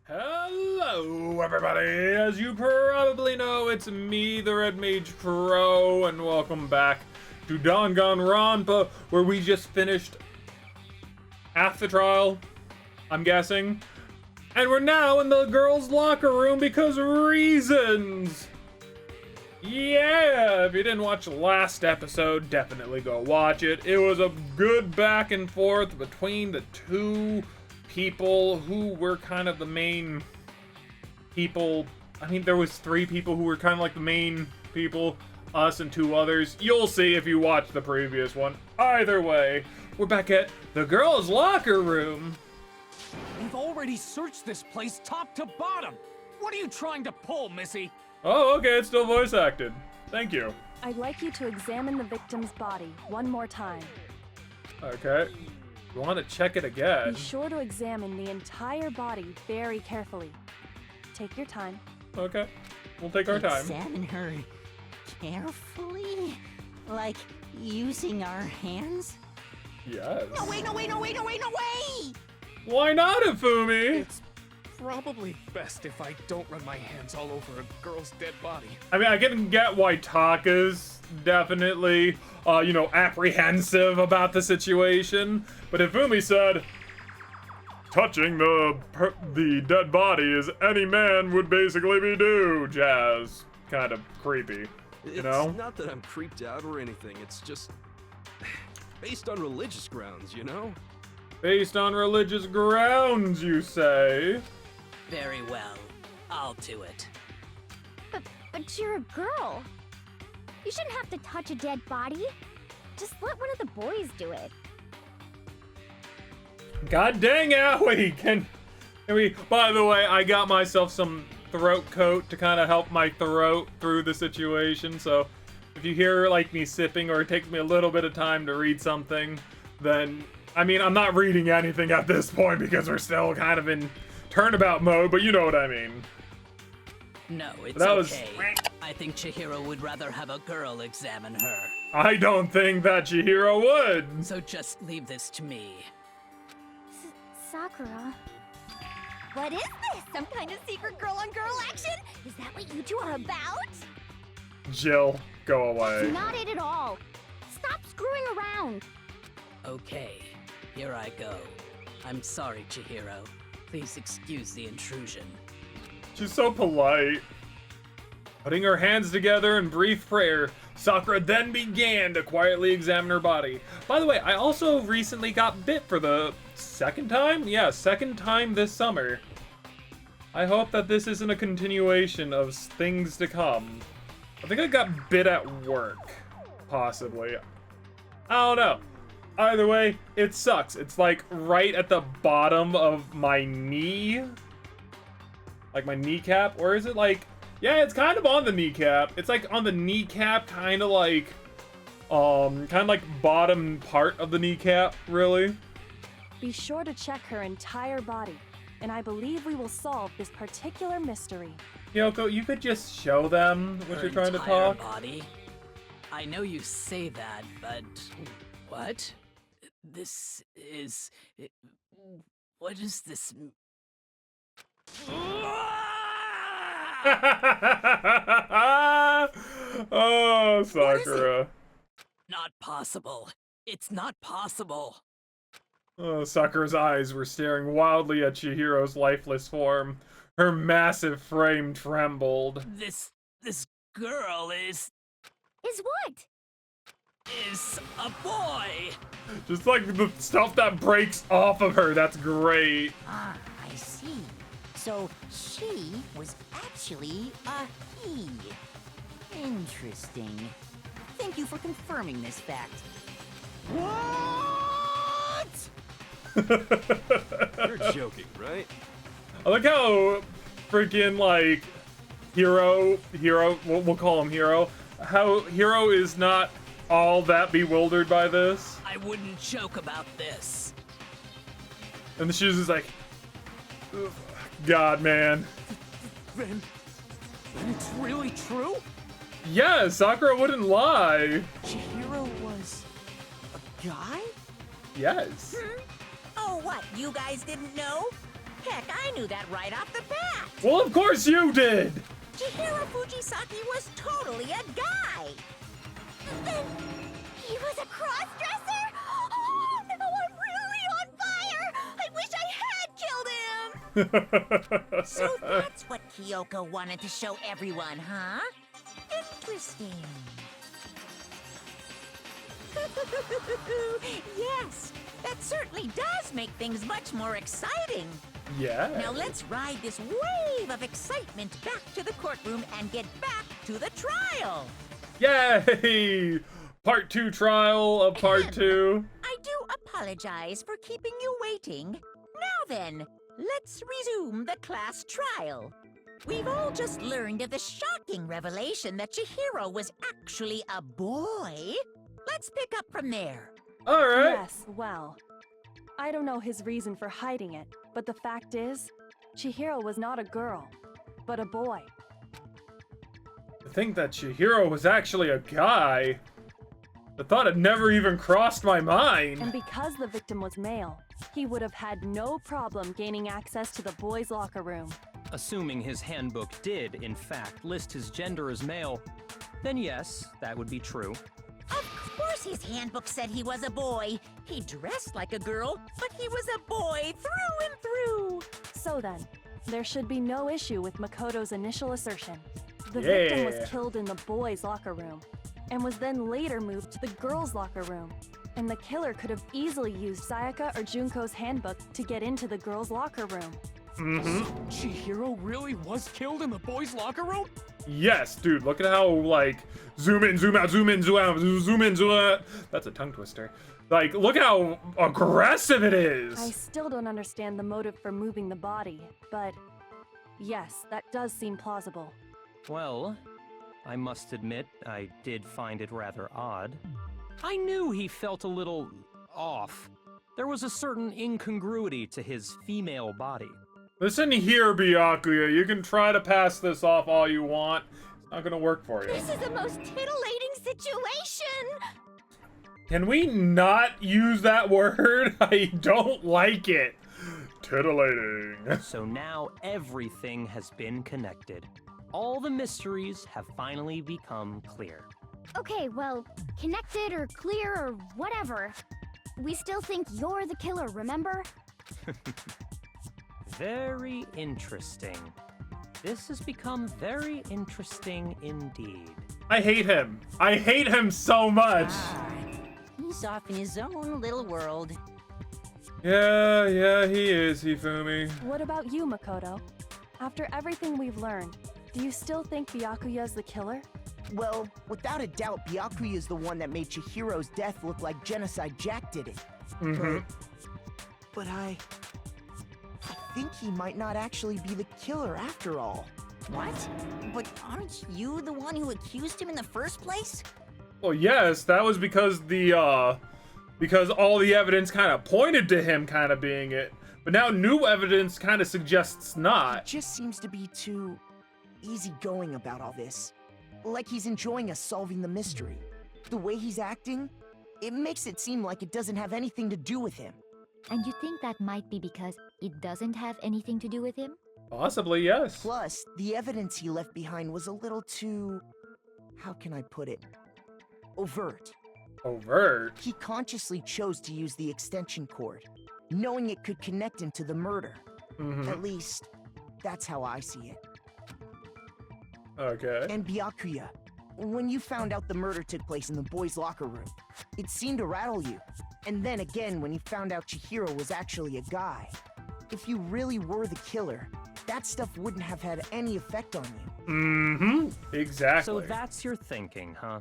Hello, everybody! As you probably know, it's me, the Theredmagekro, and welcome back to Danganronpa, where we just finished half the trial, I'm guessing. And we're now in the girls' locker room because reasons! Yeah, if you didn't watch the last episode, definitely go watch it. It was a good back and forth between the two people who were kind of the main people. I mean, there was three people who were kind of like the main people, us and two others. You'll see if you watch the previous one. Either way, we're back at the girls' locker room. We've already searched this place top to bottom. What are you trying to pull, Missy? Oh, okay, it's still voice acted. Thank you. I'd like you to examine the victim's body one more time. Okay. You want to check it again? Be sure to examine the entire body very carefully. Take your time. Okay. We'll take our time. Examine her carefully? Like using our hands? Yes. No way, no way, no way, no way, no way! Why not, Ifumi? It's probably best if I don't run my hands all over a girl's dead body. I mean, I can get why Taka's definitely, apprehensive about the situation. But Ifumi said, touching the dead body as any man would basically be do, Jazz. Kind of creepy, you know? It's not that I'm creeped out or anything, it's just based on religious grounds, you know? Based on religious grounds, you say? Very well. I'll do it. But you're a girl. You shouldn't have to touch a dead body. Just let one of the boys do it. God dang it, can we, by the way, I got myself some throat coat to kind of help my throat through the situation, so if you hear like me sipping or it takes me a little bit of time to read something, then, I mean, I'm not reading anything at this point because we're still kind of in turnabout mode, but you know what I mean. No, it's That was- okay. I think Chihiro would rather have a girl examine her. I don't think that Chihiro would. So just leave this to me. Sakura. What is this? Some kind of secret girl-on-girl action? Is that what you two are about? Jill, go away. Not it at all. Stop screwing around. Okay, here I go. I'm sorry, Chihiro. Please excuse the intrusion. She's so polite. Putting her hands together in brief prayer, Sakura then began to quietly examine her body. By the way, I also recently got bit for the second time? Yeah, second time this summer. I hope that this isn't a continuation of things to come. I think I got bit at work, possibly. I don't know. Either way, it sucks. It's like right at the bottom of my knee. Like my kneecap, or is it like, yeah, it's kind of on the kneecap. It's like on the kneecap, kind of like bottom part of the kneecap, really. Be sure to check her entire body, and I believe we will solve this particular mystery. Yoko, you could just show them what Her you're trying to entire talk. body? I know you say that, but what? This is... What is this... Oh, Sakura. Not possible. It's not possible. Oh, Sakura's eyes were staring wildly at Chihiro's lifeless form. Her massive frame trembled. This girl is What? a boy. Just like the stuff that breaks off of her, that's great. Ah, I see. So she was actually a he. Interesting. Thank you for confirming this fact. What? You're joking, right? I like how freaking like Hero, we'll call him Hero. How Hero is not all that bewildered by this. I wouldn't joke about this. And she's just like, ugh, God, man. Then it's really true? Yeah, Sakura wouldn't lie. Chihiro was a guy? Yes. Oh, what? You guys didn't know? Heck, I knew that right off the bat. Well, of course you did! Chihiro Fujisaki was totally a guy. Then he was a cross-dresser? Oh, no, I'm really on fire! I wish I had killed him! So that's what Kyoko wanted to show everyone, huh? Interesting. Yes, that certainly does make things much more exciting. Yeah. Now let's ride this wave of excitement back to the courtroom and get back to the trial. Yay! Part 2 trial of part 2. I do apologize for keeping you waiting. Now then, let's resume the class trial. We've all just learned of the shocking revelation that Chihiro was actually a boy. Let's pick up from there. All right. Yes, well, I don't know his reason for hiding it, but the fact is, Chihiro was not a girl, but a boy. To think that Chihiro was actually a guy. The thought had never even crossed my mind. And because the victim was male, he would have had no problem gaining access to the boys' locker room. Assuming his handbook did, in fact, list his gender as male, then yes, that would be true. Of course his handbook said he was a boy. He dressed like a girl, but he was a boy through and through. So then, there should be no issue with Makoto's initial assertion. The victim was killed in the boys' locker room, and was then later moved to the girls' locker room. And the killer could have easily used Sayaka or Junko's handbook to get into the girls' locker room. Chihiro really was killed in the boys' locker room? Yes, dude, look at how, like, zoom in, zoom out, zoom in, zoom out, zoom in, zoom out. That's a tongue twister. Like, look how aggressive it is. I still don't understand the motive for moving the body, but yes, that does seem plausible. Well, I must admit, I did find it rather odd. I knew he felt a little off. There was a certain incongruity to his female body. Listen here, Byakuya, you can try to pass this off all you want. It's not gonna work for you. This is the most titillating situation! Can we not use that word? I don't like it. Titillating. So now everything has been connected. All the mysteries have finally become clear. Okay, well, connected or clear or whatever. We still think you're the killer, remember? Very interesting. This has become very interesting indeed. I hate him. I hate him so much. He's off in his own little world. Yeah, he is, Hifumi. What about you, Makoto? After everything we've learned, do you still think Byakuya's the killer? Well, without a doubt, Byakuya is the one that made Chihiro's death look like Genocide Jack did it. But I think he might not actually be the killer after all. What? But aren't you the one who accused him in the first place? Well, yes, that was because because all the evidence kind of pointed to him kind of being it. But now new evidence kind of suggests He not. just seems to be too easygoing about all this. Like he's enjoying us solving the mystery. The way he's acting, it makes it seem like it doesn't have anything to do with him. And you think that might be because it doesn't have anything to do with him? Possibly, yes. Plus, the evidence he left behind was a little too... how can I put it? Overt. Overt. He consciously chose to use the extension cord, knowing it could connect him to the murder. At least, that's how I see it. Okay. And Byakuya, when you found out the murder took place in the boys' locker room, it seemed to rattle you. And then again, when you found out Chihiro was actually a guy. If you really were the killer, that stuff wouldn't have had any effect on you. Exactly. So that's your thinking, huh?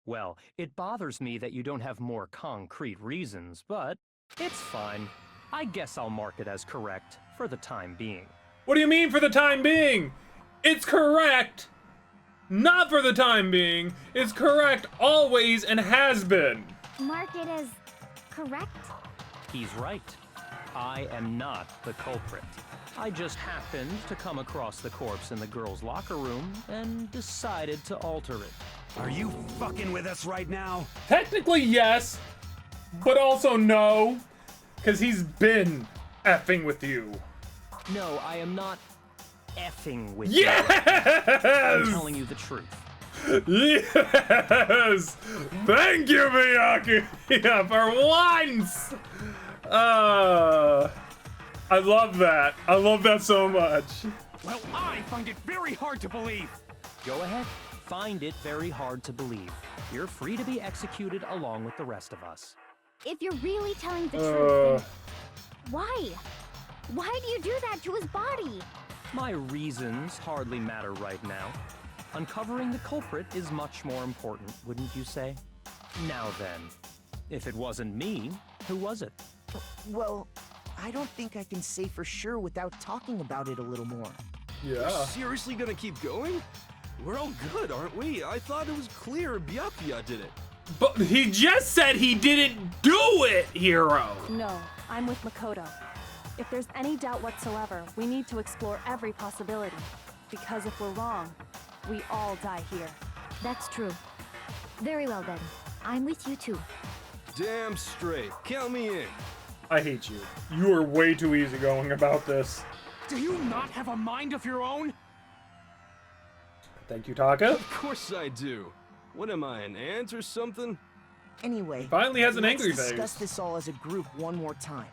Well, it bothers me that you don't have more concrete reasons, but it's fine. I guess I'll mark it as correct for the time being. What do you mean for the time being? It's correct. Not for the time being. It's correct always and has been. Mark it as correct? He's right. I am not the culprit. I just happened to come across the corpse in the girls' locker room and decided to alter it. Are you fucking with us right now? Technically, yes, but also no, because he's been effing with you. No, I am not effing with Yes! you. I'm telling you the truth. Yes! Thank you, Miyaki! Yeah, for once! I love that. I love that so much. Well, I find it very hard to believe. Go ahead. Find it very hard to believe. You're free to be executed along with the rest of us. If you're really telling the truth, then why? Why do you do that to his body? My reasons hardly matter right now. Uncovering the culprit is much more important, wouldn't you say? Now then, if it wasn't me, who was it? Well, I don't think I can say for sure without talking about it a little more. Yeah. Seriously gonna keep going? We're all good, aren't we? I thought it was clear Byakuya did it. But he just said he didn't do it, Hero. No, I'm with Makoto. If there's any doubt whatsoever, we need to explore every possibility. Because if we're wrong, we all die here. That's true. Very well then. I'm with you too. Damn straight. Count me in. I hate you. You are way too easygoing about this. Do you not have a mind of your own? Thank you, Taka. Of course I do. What am I, an ant or something? Anyway, Finally has an let's angry discuss face. this all as a group one more time.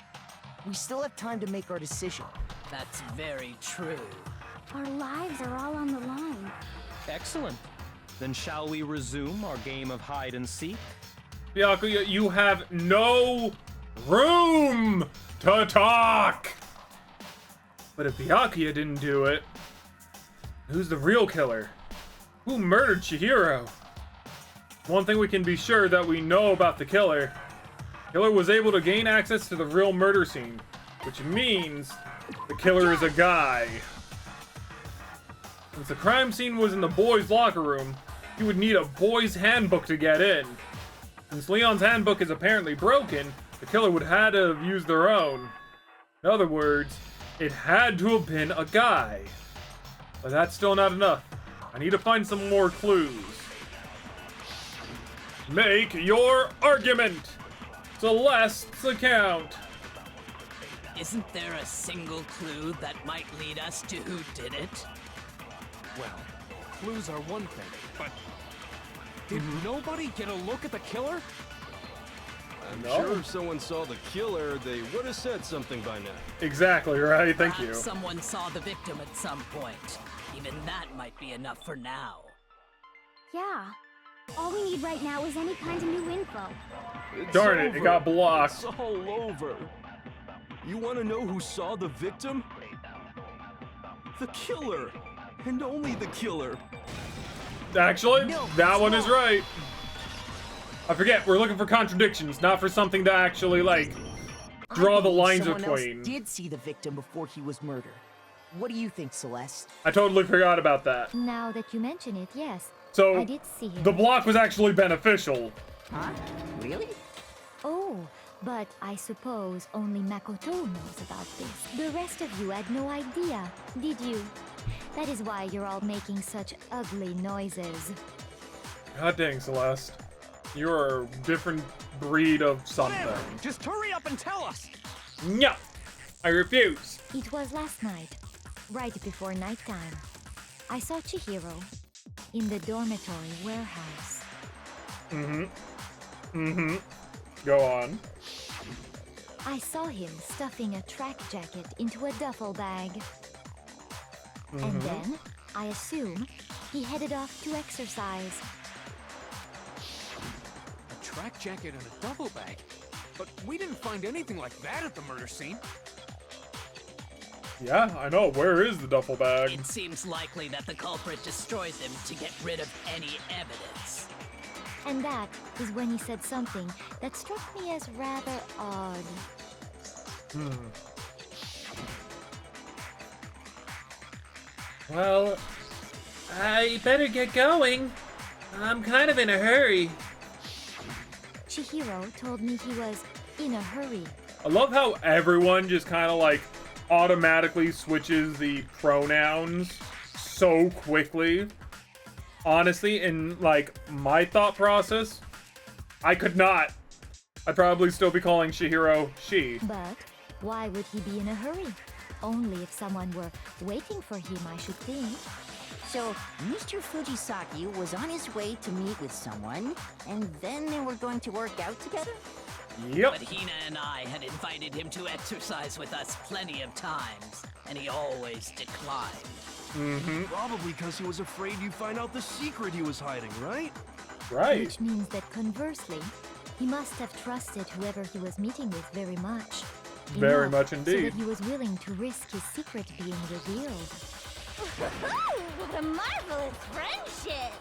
We still have time to make our decision. That's very true. Our lives are all on the line. Excellent. Then shall we resume our game of hide and seek? Byakuya, you have no room to talk! But if Byakuya didn't do it, who's the real killer? Who murdered Chihiro? One thing we can be sure that we know about the killer. Killer was able to gain access to the real murder scene, which means the killer is a guy. Since the crime scene was in the boys' locker room, he would need a boys' handbook to get in. Since Leon's handbook is apparently broken, the killer would have to have used their own. In other words, it had to have been a guy. But that's still not enough. I need to find some more clues. Make your argument! Celeste's account. Isn't there a single clue that might lead us to who did it? Well, clues are one thing, but did nobody get a look at the killer? I'm No. sure if someone saw the killer, they would have said something by now. Exactly right, thank you. Perhaps someone saw the victim at some point. Even that might be enough for now. Yeah. All we need right now is any kind of new info. It's Darn it, it over. got blocked. It's all over. You want to know who saw the victim? The killer. And only the killer. Actually, No, that one is stop. right. I forget, we're looking for contradictions, not for something to actually, like, draw I the believe lines someone else between. did see the victim before he was murdered. What do you think, Celeste? I totally forgot about that. Now that you mention it, yes. So, I did see him. the block was actually beneficial. Huh? Really? Oh, but I suppose only Makoto knows about this. The rest of you had no idea, did you? That is why you're all making such ugly noises. God dang, Celeste. You're a different breed of something. Whatever. Just hurry up and tell us. No, I refuse. It was last night, right before nighttime. I saw Chihiro in the dormitory warehouse. Go on. I saw him stuffing a track jacket into a duffel bag. And then, I assume, he headed off to exercise. A track jacket and a duffel bag? But we didn't find anything like that at the murder scene. Yeah, I know. Where is the duffel bag? It seems likely that the culprit destroyed them to get rid of any evidence. And that is when he said something that struck me as rather odd. Well, I better get going. I'm kind of in a hurry. Chihiro told me he was in a hurry. I love how everyone just kind of like automatically switches the pronouns so quickly. Honestly, in like my thought process, I could not. I'd probably still be calling Chihiro she. But why would he be in a hurry? only if someone were waiting for him, I should think. So, Mr. Fujisaki was on his way to meet with someone, and then they were going to work out together? Yep. But Hina and I had invited him to exercise with us plenty of times, and he always declined. Probably because he was afraid you'd find out the secret he was hiding, right? Right. Which means that conversely, he must have trusted whoever he was meeting with very much. Very Enough much indeed. So that he was willing to risk his secret being revealed. What a marvelous friendship!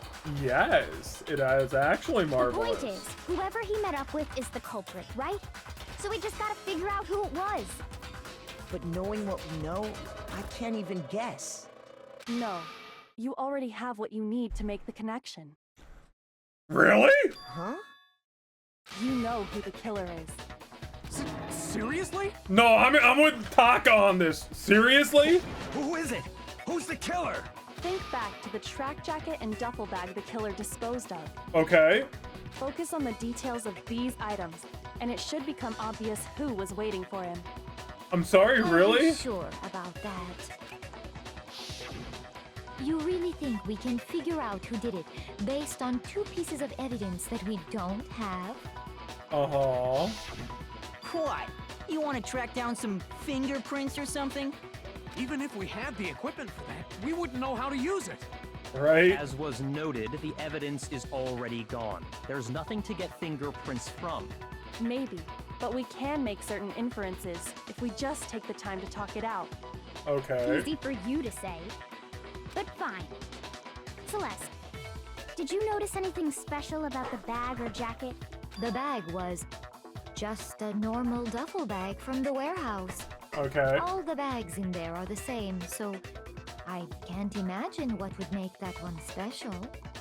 Yes, it is actually marvelous. The point is, whoever he met up with is the culprit, right? So we just gotta figure out who it was. But knowing what we know, I can't even guess. No, you already have what you need to make the connection. Really? Huh? You know who the killer is. Seriously? No, I'm with Taka on this. Seriously? Who is it? Who's the killer? Think back to the track jacket and duffel bag the killer disposed of. Okay. Focus on the details of these items, and it should become obvious who was waiting for him. I'm sorry, Are really? you sure about that? You really think we can figure out who did it based on 2 pieces of evidence that we don't have? Uh-huh. What? You want to track down some fingerprints or something? Even if we had the equipment for that, we wouldn't know how to use it. Right? As was noted, the evidence is already gone. There's nothing to get fingerprints from. Maybe, but we can make certain inferences if we just take the time to talk it out. Okay. Easy for you to say. But fine. Celeste, did you notice anything special about the bag or jacket? The bag was just a normal duffel bag from the warehouse. Okay. All the bags in there are the same, so I can't imagine what would make that one special.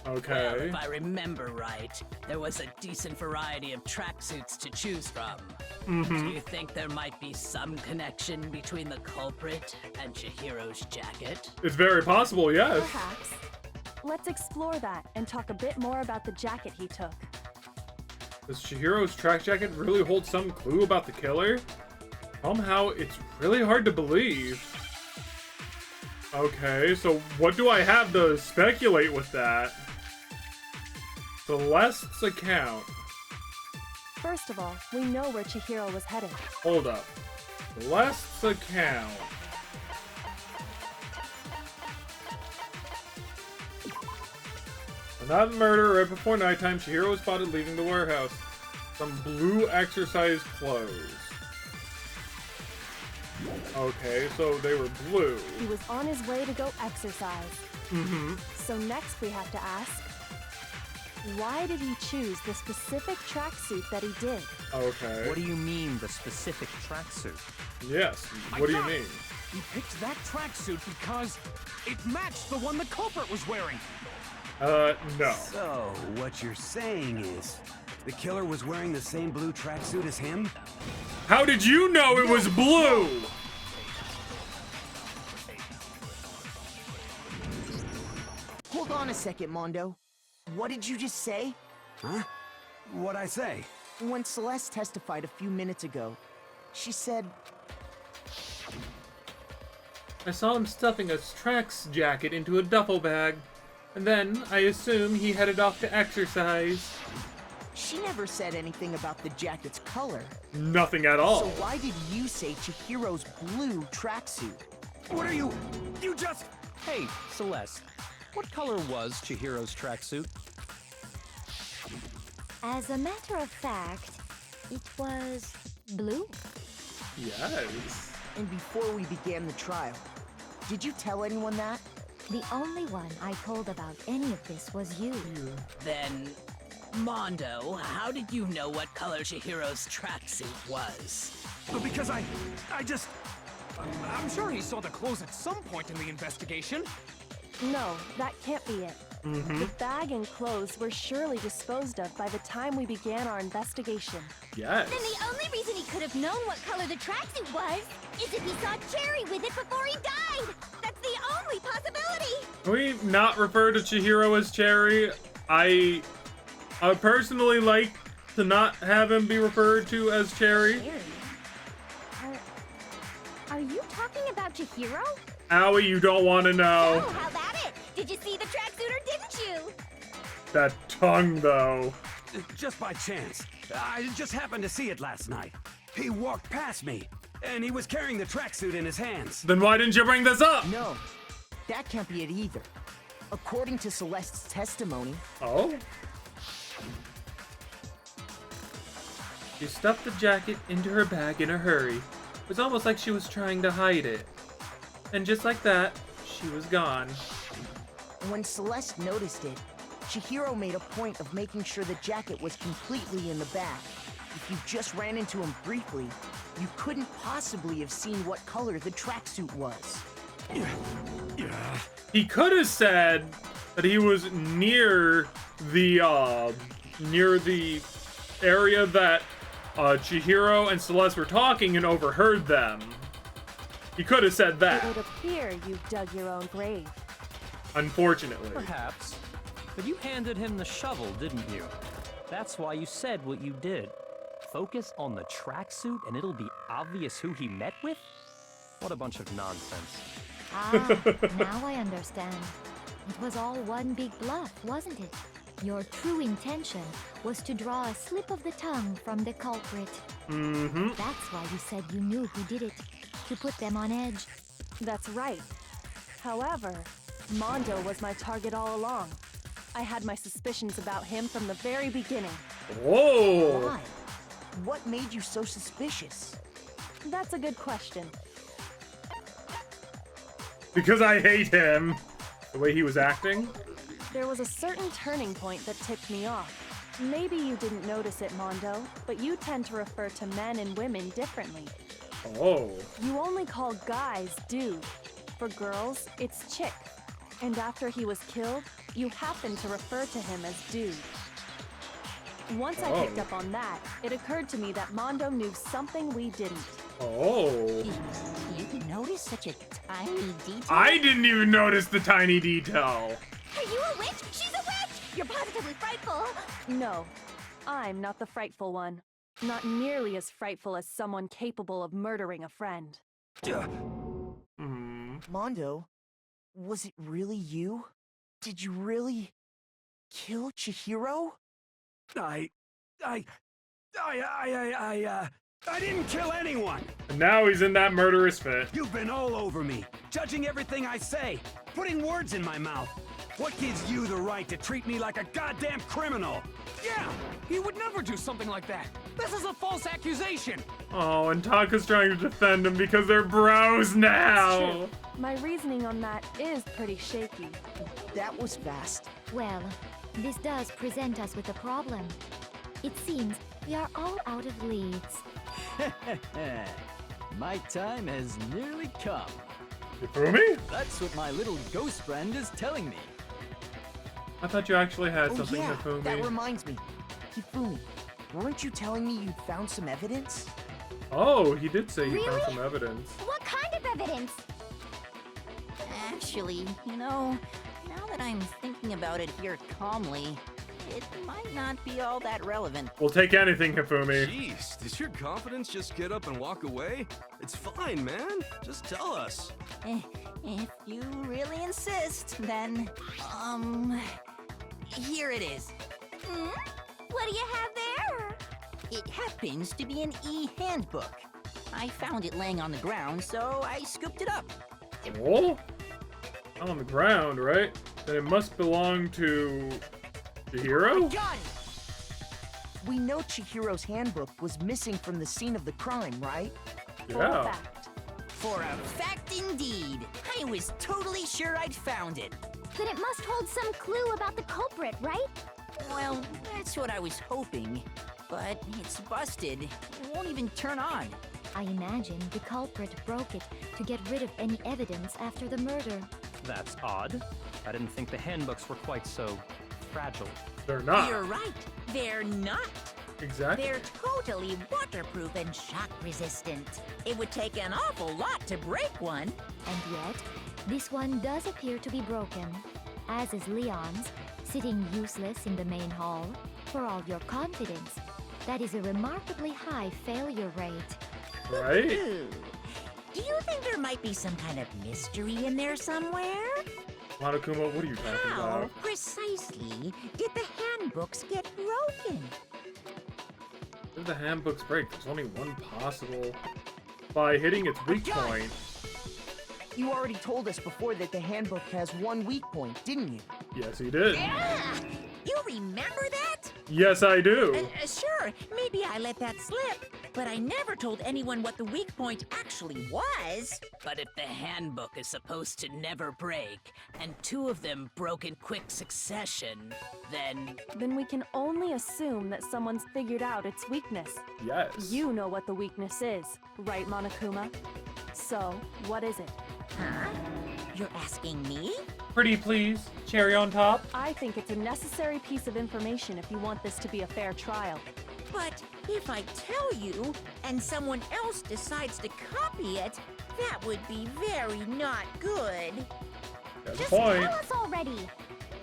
Well, Okay. if I remember right, there was a decent variety of tracksuits to choose from. Do you think there might be some connection between the culprit and Chihiro's jacket? It's very possible, yes. Perhaps. Let's explore that and talk a bit more about the jacket he took. Does Chihiro's track jacket really hold some clue about the killer? Somehow, it's really hard to believe. Okay, so what do I have to speculate with that? Celeste's account. First of all, we know where Chihiro was headed. Hold up. Celeste's account. On that murder, right before nighttime, Chihiro was spotted leaving the warehouse. Some blue exercise clothes. Okay, so they were blue. He was on his way to go exercise. Mm-hmm. So next we have to ask, why did he choose the specific tracksuit that he did? Okay. What do you mean, the specific tracksuit? Yes. I What do you got it. mean? He picked that tracksuit because it matched the one the culprit was wearing. No. So, what you're saying is, the killer was wearing the same blue tracksuit as him? How did you know it was blue? Hold on a second, Mondo. What did you just say? Huh? What'd I say? When Celeste testified a few minutes ago, she said, I saw him stuffing a tracks jacket into a duffel bag. And then, I assume he headed off to exercise. she never said anything about the jacket's color. Nothing at all. So why did you say Chihiro's blue tracksuit? What are you just... Hey, Celeste, what color was Chihiro's tracksuit? As a matter of fact, it was blue. Yes. And before we began the trial, did you tell anyone that? The only one I told about any of this was you. Then, Mondo, how did you know what color Chihiro's tracksuit was? Because I'm sure he saw the clothes at some point in the investigation. No, that can't be it. The bag and clothes were surely disposed of by the time we began our investigation. Yes. Then the only reason he could have known what color the tracksuit was is if he saw Cherry with it before he died. That's the only possibility. Can we not refer to Chihiro as Cherry? I personally like to not have him be referred to as Cherry. Are you talking about about Chihiro? Owie, you don't want to know. Oh, how about it? Did you see the tracksuit or didn't you? That tongue, though. Just by chance. I just happened to see it last night. He walked past me, and he was carrying the tracksuit in his hands. Then why didn't you bring this up? No, that can't be it either. According to Celeste's testimony... Oh? She stuffed the jacket into her bag in a hurry. It was almost like she was trying to hide it. And just like that, she was gone. When Celeste noticed it, Chihiro made a point of making sure the jacket was completely in the bag. If you just ran into him briefly, you couldn't possibly have seen what color the tracksuit was. He could have said that he was near the area that Chihiro and Celeste were talking and overheard them. He could have said that. It would appear you dug your own grave. Unfortunately. Perhaps. But you handed him the shovel, didn't you? That's why you said what you did. Focus on the tracksuit and it'll be obvious who he met with? What a bunch of nonsense. Ah, now I understand. It was all one big bluff, wasn't it? Your true intention was to draw a slip of the tongue from the culprit. Mm-hmm. That's why you said you knew who did it, to put them on edge. That's right. However, Mondo was my target all along. I had my suspicions about him from the very beginning. Whoa! Why? What made you so suspicious? That's a good question. Because I hate him. The way he was acting. There was a certain turning point that tipped me off. Maybe you didn't notice it, Mondo, but you tend to refer to men and women differently. Oh. You only call guys dude. For girls, it's chick. And after he was killed, you happened to refer to him as dude. Once I picked up on that, it occurred to me that Mondo knew something we didn't. Oh. You can notice such a tiny detail? I didn't even notice the tiny detail. Are you a witch? She's a witch! You're positively frightful! No, I'm not the frightful one. Not nearly as frightful as someone capable of murdering a friend. Mondo, was it really you? Did you really kill Chihiro? I didn't kill anyone! And now he's in that murderous fit. You've been all over me, judging everything I say, putting words in my mouth. What gives you the right to treat me like a goddamn criminal? Yeah, he would never do something like that. This is a false accusation. Oh, and Taka's trying to defend him because they're bros now. It's true. My reasoning on that is pretty shaky. That was fast. Well, this does present us with a problem. It seems we are all out of leads. My time has nearly come. Hifumi? That's what my little ghost friend is telling me. I thought you actually had Oh something, yeah, Hifumi. that reminds me. Hifumi, weren't you telling me you'd found some evidence? Oh, he did say he found Really? some evidence. What kind of evidence? Actually, you know, now that I'm thinking about it here calmly, it might not be all that relevant. We'll take anything, Hifumi. Jeez, does your confidence just get up and walk away? It's fine, man. Just tell us. If you really insist, then, here it is. What do you have there? It happens to be an e-handbook. I found it laying on the ground, so I scooped it up. Oh? On the ground, right? Then it must belong to Chihiro? Got it! We know Chihiro's handbook was missing from the scene of the crime, right? Yeah. For a fact indeed. I was totally sure I'd found it. Then it must hold some clue about the culprit, right? Well, that's what I was hoping. But it's busted. It won't even turn on. I imagine the culprit broke it to get rid of any evidence after the murder. That's odd. I didn't think the handbooks were quite so fragile. They're not. You're right. They're not. Exactly. They're totally waterproof and shock resistant. It would take an awful lot to break one. And yet, this one does appear to be broken, as is Leon's, sitting useless in the main hall. For all your confidence, that is a remarkably high failure rate. Right? Do you think there might be some kind of mystery in there somewhere? Monokuma, what are you talking How about? precisely did the handbooks get broken? Did the handbooks break? There's only one possible. By hitting its weak point. You already told us before that the handbook has one weak point, didn't you? Yes, he did. Yeah! You remember that? Yes, I do. Sure, maybe I let that slip. But I never told anyone what the weak point actually was. But if the handbook is supposed to never break, and 2 of them broke in quick succession, then... Then we can only assume that someone's figured out its weakness. Yes. You know what the weakness is, right, Monokuma? So, what is it? Huh? You're asking me? Pretty please. Cherry on top. I think it's a necessary piece of information if you want this to be a fair trial. But if I tell you, and someone else decides to copy it, that would be very not good. That's Just a point. tell us already.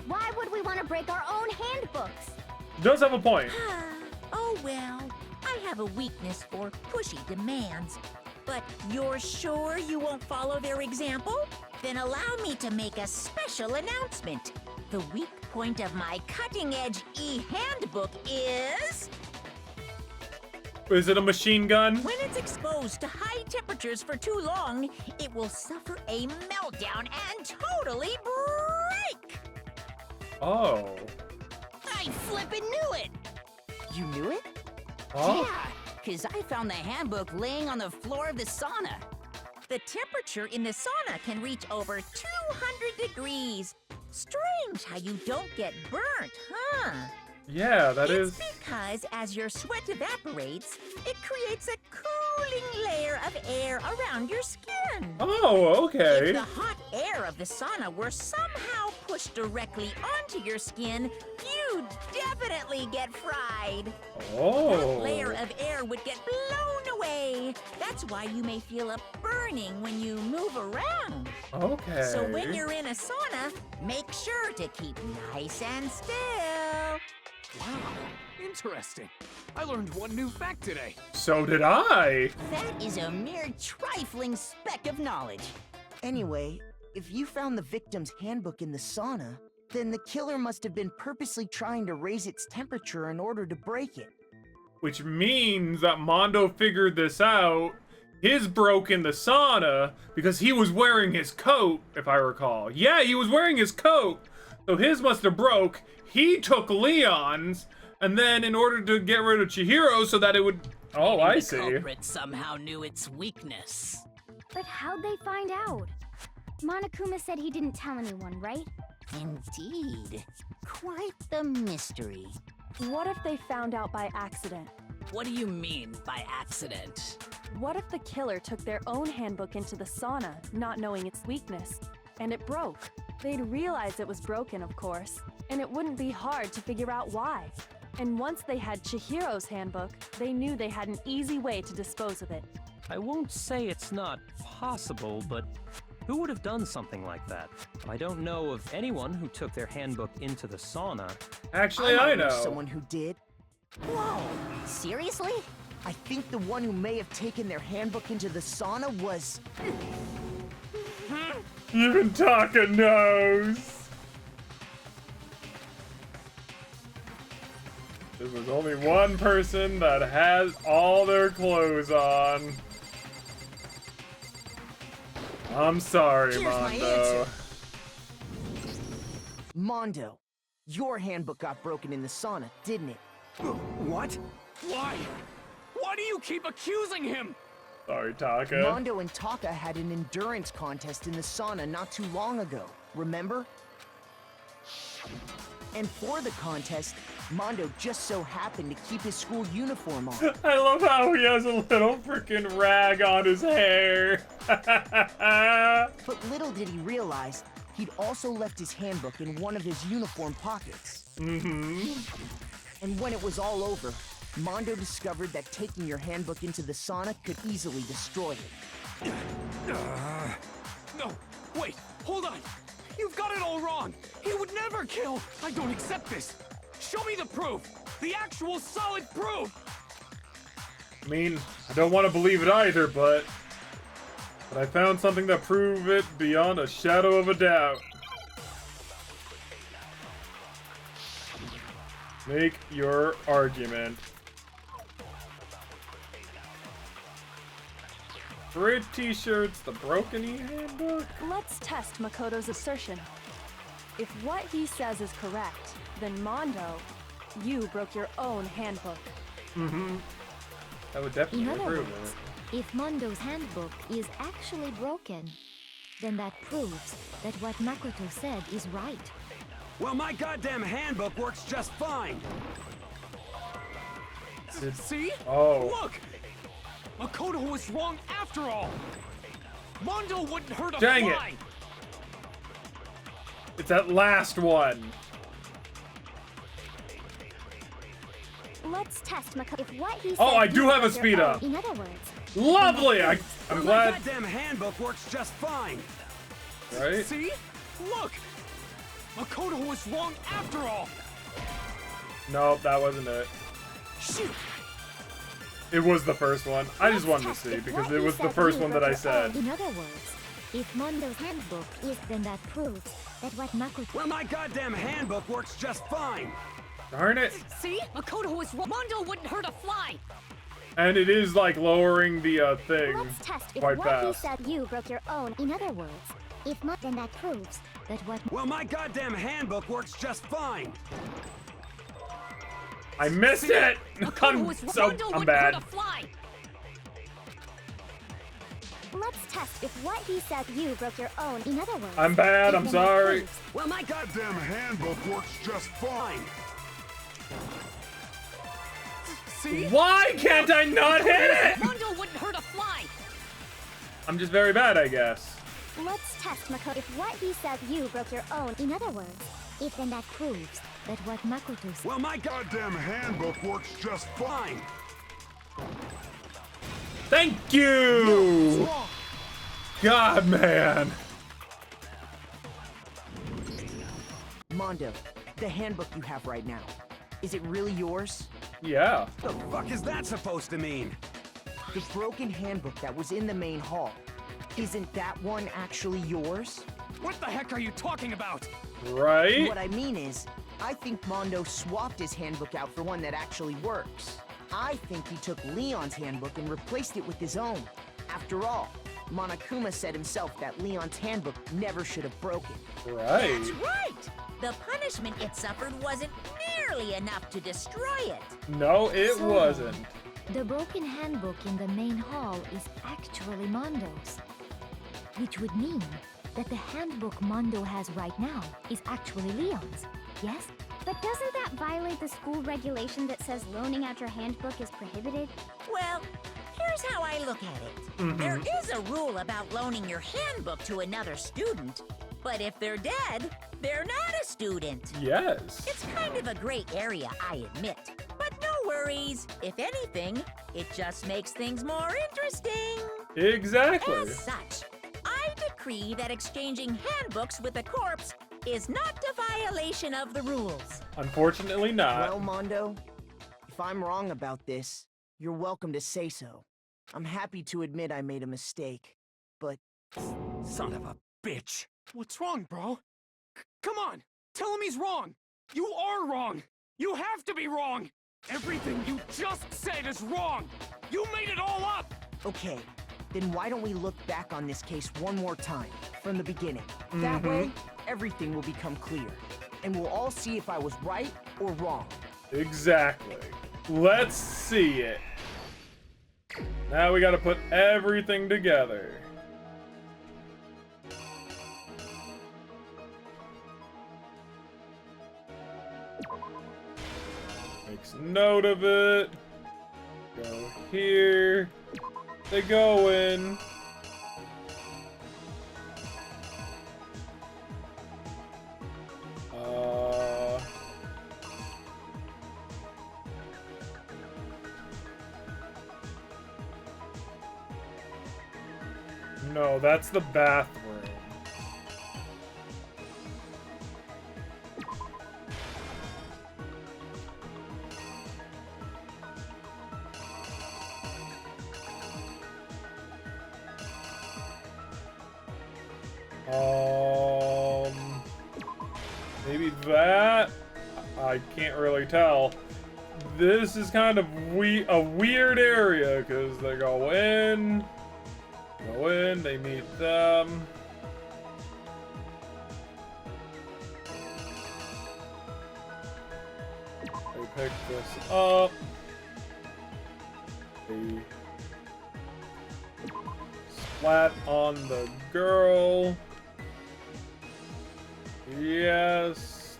Why would we want to break our own handbooks? Does have a point. Oh well, I have a weakness for pushy demands. But you're sure you won't follow their example? Then allow me to make a special announcement. The weak point of my cutting-edge e-handbook is... Is it a machine gun? When it's exposed to high temperatures for too long, it will suffer a meltdown and totally break! Oh. I flippin' knew it! You knew it? Oh. Yeah, because I found the handbook laying on the floor of the sauna. The temperature in the sauna can reach over 200 degrees. Strange how you don't get burnt, huh? Yeah, that It's is. because as your sweat evaporates, it creates a cooling layer of air around your skin. Oh, okay. If the hot air of the sauna were somehow pushed directly onto your skin, you'd definitely get fried. Oh. That layer of air would get blown away. That's why you may feel a burning when you move around. Okay. So when you're in a sauna, make sure to keep nice and still. Wow, interesting. I learned one new fact today. So did I. That is a mere trifling speck of knowledge. Anyway, if you found the victim's handbook in the sauna, then the killer must have been purposely trying to raise its temperature in order to break it. Which means that Mondo figured this out. His broke in the sauna because he was wearing his coat, if I recall. Yeah, he was wearing his coat. So his must have broke. He took Leon's, and then in order to get rid of Chihiro so that it would... Oh, I see. The culprit somehow knew its weakness. But how'd they find out? Monokuma said he didn't tell anyone, right? Indeed. Quite the mystery. What if they found out by accident? What do you mean by accident? What if the killer took their own handbook into the sauna, not knowing its weakness, and it broke? They'd realize it was broken, of course, and it wouldn't be hard to figure out why. And once they had Chihiro's handbook, they knew they had an easy way to dispose of it. I won't say it's not possible, but who would have done something like that? I don't know of anyone who took their handbook into the sauna. Actually, I know. Someone who did. Whoa, seriously? I think the one who may have taken their handbook into the sauna was... Even Taka knows. There was only one person that has all their clothes on. I'm sorry, Here's my Mondo. answer. Mondo, your handbook got broken in the sauna, didn't it? What? Why? Why do you keep accusing him? Sorry, Taka. Mondo and Taka had an endurance contest in the sauna not too long ago, remember? And for the contest, Mondo just so happened to keep his school uniform on. I love how he has a little freaking rag on his hair. But little did he realize, he'd also left his handbook in one of his uniform pockets. Mm-hmm. And when it was all over, Mondo discovered that taking your handbook into the sauna could easily destroy it. No, wait, hold on. You've got it all wrong. He would never kill. I don't accept this. Show me the proof. The actual solid proof. I mean, I don't want to believe it either, but But I found something that proved it beyond a shadow of a doubt. Make your argument. Red t-shirts, the Broken E handbook. Let's test Makoto's assertion. If what he says is correct, then Mondo, you broke your own handbook. Mm-hmm. That would definitely In other prove words, it. if Mondo's handbook is actually broken, then that proves that what Makoto said is right. Well, my goddamn handbook works just fine. See? Oh. Look! Makoto was wrong after all! Mondo wouldn't hurt a Dang fly! it! It's that last one. Let's test Makoto. If what he said Oh, I do you have a broke your speed own- up. In other words, Lovely! I'm Well, glad. my goddamn handbook works just fine. Right? See? Look! Makoto was wrong after all! Nope, that wasn't it. Shoot! It was the first one. I just wanted to see because What it he was the said first you one that broke I your said. own. In other words, if Mondo's handbook is, then that proves that what Makoto... Well, my goddamn handbook works just fine. Darn it. See? Makoto was wrong. Mondo wouldn't hurt a fly. And it is like lowering the thing let's test if quite what fast. he said you broke your own. In other words, if not, then that proves that what... Well, my goddamn handbook works just fine. I missed it! I'm bad. Let's test if what he said you broke your own. In other words, I'm bad, I'm if then that sorry. proves- Well, my goddamn handbook works just fine. See? Why can't I not hit it? Mondo wouldn't hurt a fly. I'm just very bad, I guess. Let's test Makoto. If what he said you broke your own. In other words, if then that proves that what Makoto said... Well, my goddamn handbook works just fine. Thank you! God, man. Mondo, the handbook you have right now, is it really yours? Yeah. The fuck is that supposed to mean? The broken handbook that was in the main hall, isn't that one actually yours? What the heck are you talking about? Right? What I mean is, I think Mondo swapped his handbook out for one that actually works. I think he took Leon's handbook and replaced it with his own. After all, Monokuma said himself that Leon's handbook never should have broken. Right. That's right! The punishment it suffered wasn't nearly enough to destroy it. No, it So, wasn't. The broken handbook in the main hall is actually Mondo's. Which would mean that the handbook Mondo has right now is actually Leon's, yes? But doesn't that violate the school regulation that says loaning out your handbook is prohibited? Well, here's how I look at it. There is a rule about loaning your handbook to another student, but if they're dead, they're not a student. Yes. It's kind of a gray area, I admit. But no worries. If anything, it just makes things more interesting. Exactly. As such, I decree that exchanging handbooks with a corpse is not a violation of the rules. Unfortunately not. Well, Mondo, if I'm wrong about this, you're welcome to say so. I'm happy to admit I made a mistake, but... Son of a bitch. What's wrong, bro? Come on! Tell him he's wrong! You are wrong! You have to be wrong! Everything you just said is wrong! You made it all up! Okay, then why don't we look back on this case one more time, from the beginning? That way, everything will become clear, and we'll all see if I was right or wrong. Exactly. Let's see it. Now we gotta put everything together. Makes note of it. Go here. They go in. No, that's the bathroom. that, I can't really tell. This is kind of a weird area because they go in, they meet them. They pick this up. They splat on the girl. Yes.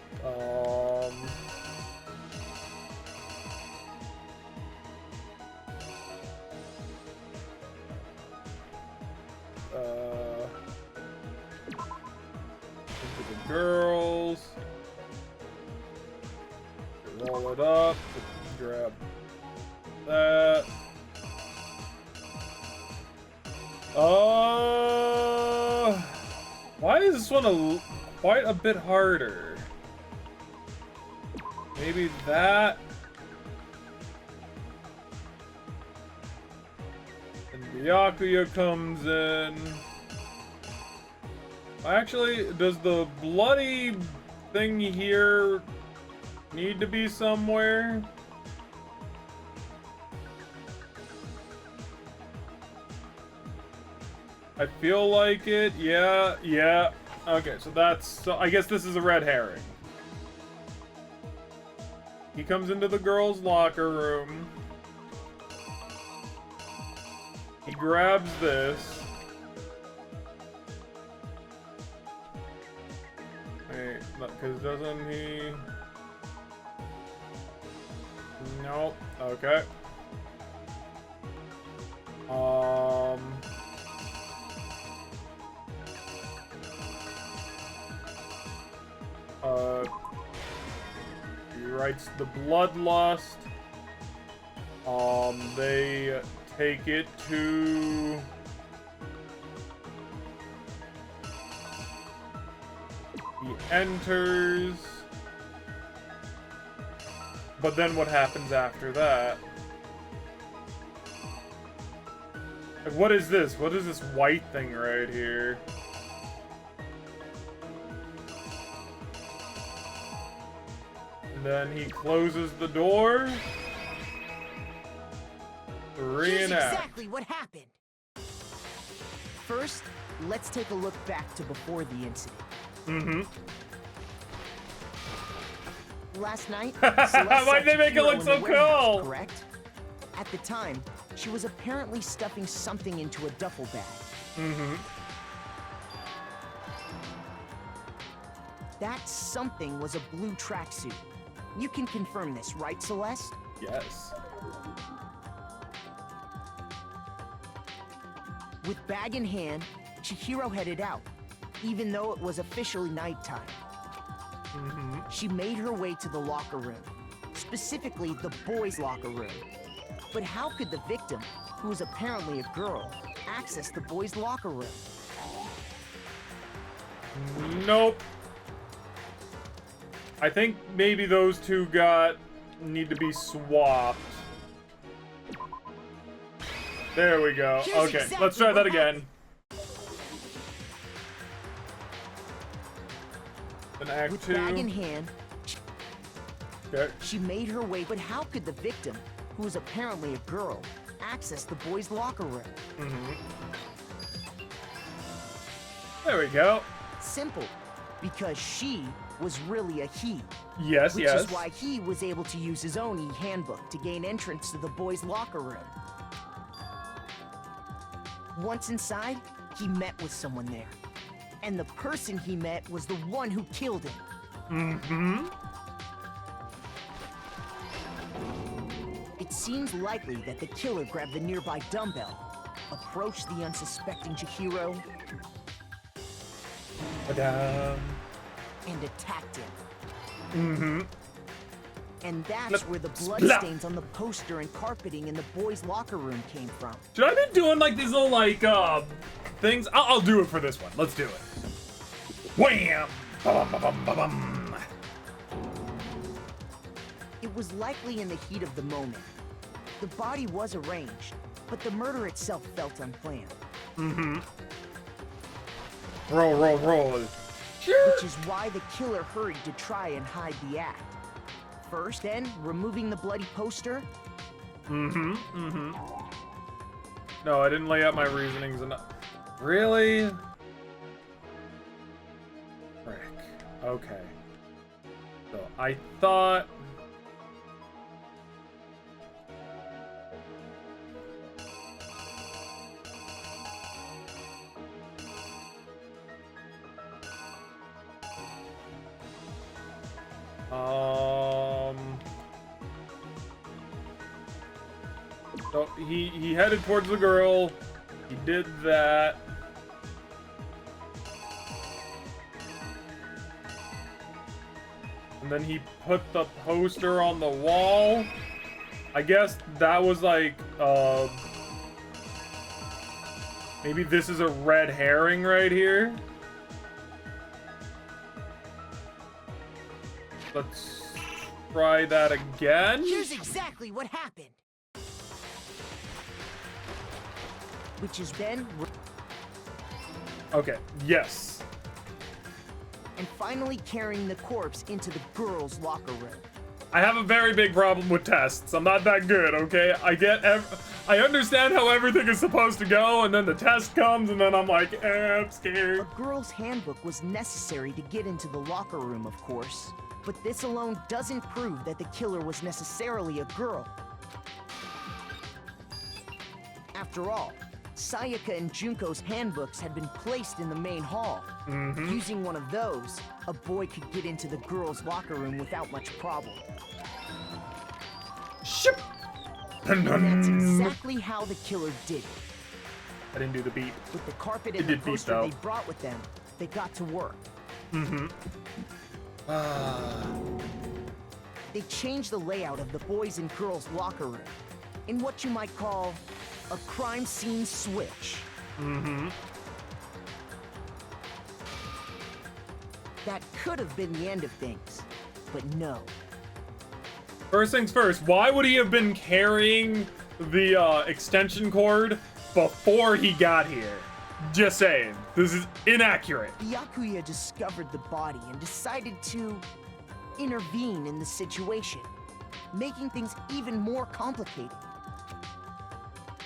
Into the girls. Roll it up. Grab that. Why is this one quite a bit harder? Maybe that. And Byakuya comes in. Actually, does the bloody thing here need to be somewhere? I feel like it. Yeah. Okay, so I guess this is a red herring. He comes into the girls' locker room. He grabs this. Wait, because doesn't he? Nope. Okay. He writes the bloodlust. They take it to he enters. But then what happens after that? Like, what is this? What is this white thing right here? And then he closes the door. Here's exactly what happened. First, let's take a look back to before the incident. Mm-hmm. Last night, why'd they make it look so cool? Correct? At the time, she was apparently stuffing something into a duffel bag. Mm-hmm. That something was a blue tracksuit. You can confirm this, right, Celeste? Yes. With bag in hand, Chihiro headed out, even though it was officially nighttime. Mm-hmm. She made her way to the locker room, specifically the boys' locker room. But how could the victim, who was apparently a girl, access the boys' locker room? Nope. I think maybe those two need to be swapped. There we go. Okay, let's try that again. Then Act 2. With bag in hand, okay. She made her way, but how could the victim, who was apparently a girl, access the boys' locker room? Mm-hmm. There we go. Simple. Because she was really a he. Yes, which yes. is why he was able to use his own e-handbook to gain entrance to the boys' locker room. Once inside, he met with someone there. And the person he met was the one who killed him. Mm-hmm. It seems likely that the killer grabbed the nearby dumbbell, approached the unsuspecting Chihiro, and attacked him. Mm-hmm. And that's where the bloodstains on the poster and carpeting in the boys' locker room came from. Should I be doing like these little like things? I'll do it for this one. Let's do it. Wham! Ba-bum-ba-bum-ba-bum. It was likely in the heat of the moment. The body was arranged, but the murder itself felt unplanned. Mm-hmm. Roll. Which is why the killer hurried to try and hide the act. First, then, removing the bloody poster. No, I didn't lay out my reasonings enough. Really? Frick. Okay. So, I thought... So he headed towards the girl. He did that. And then he put the poster on the wall. I guess that was like, maybe this is a red herring right here. Let's try that again. Here's exactly what happened. Which is then... Okay, yes. And finally carrying the corpse into the girls' locker room. I have a very big problem with tests. I'm not that good, okay? I understand how everything is supposed to go, and then the test comes, and then I'm like, I'm scared. A girl's handbook was necessary to get into the locker room, of course. But this alone doesn't prove that the killer was necessarily a girl. After all, Sayaka and Junko's handbooks had been placed in the main hall. Using one of those, a boy could get into the girls' locker room without much problem. Ship. And that's exactly how the killer did it. I didn't do the beat. With the carpet and the poster they brought with them, they got to work. They changed the layout of the boys' and girls' locker room in what you might call a crime scene switch. That could have been the end of things, but no. First things first, why would he have been carrying the extension cord before he got here? Just saying, this is inaccurate. The Yakuya discovered the body and decided to intervene in the situation, making things even more complicated.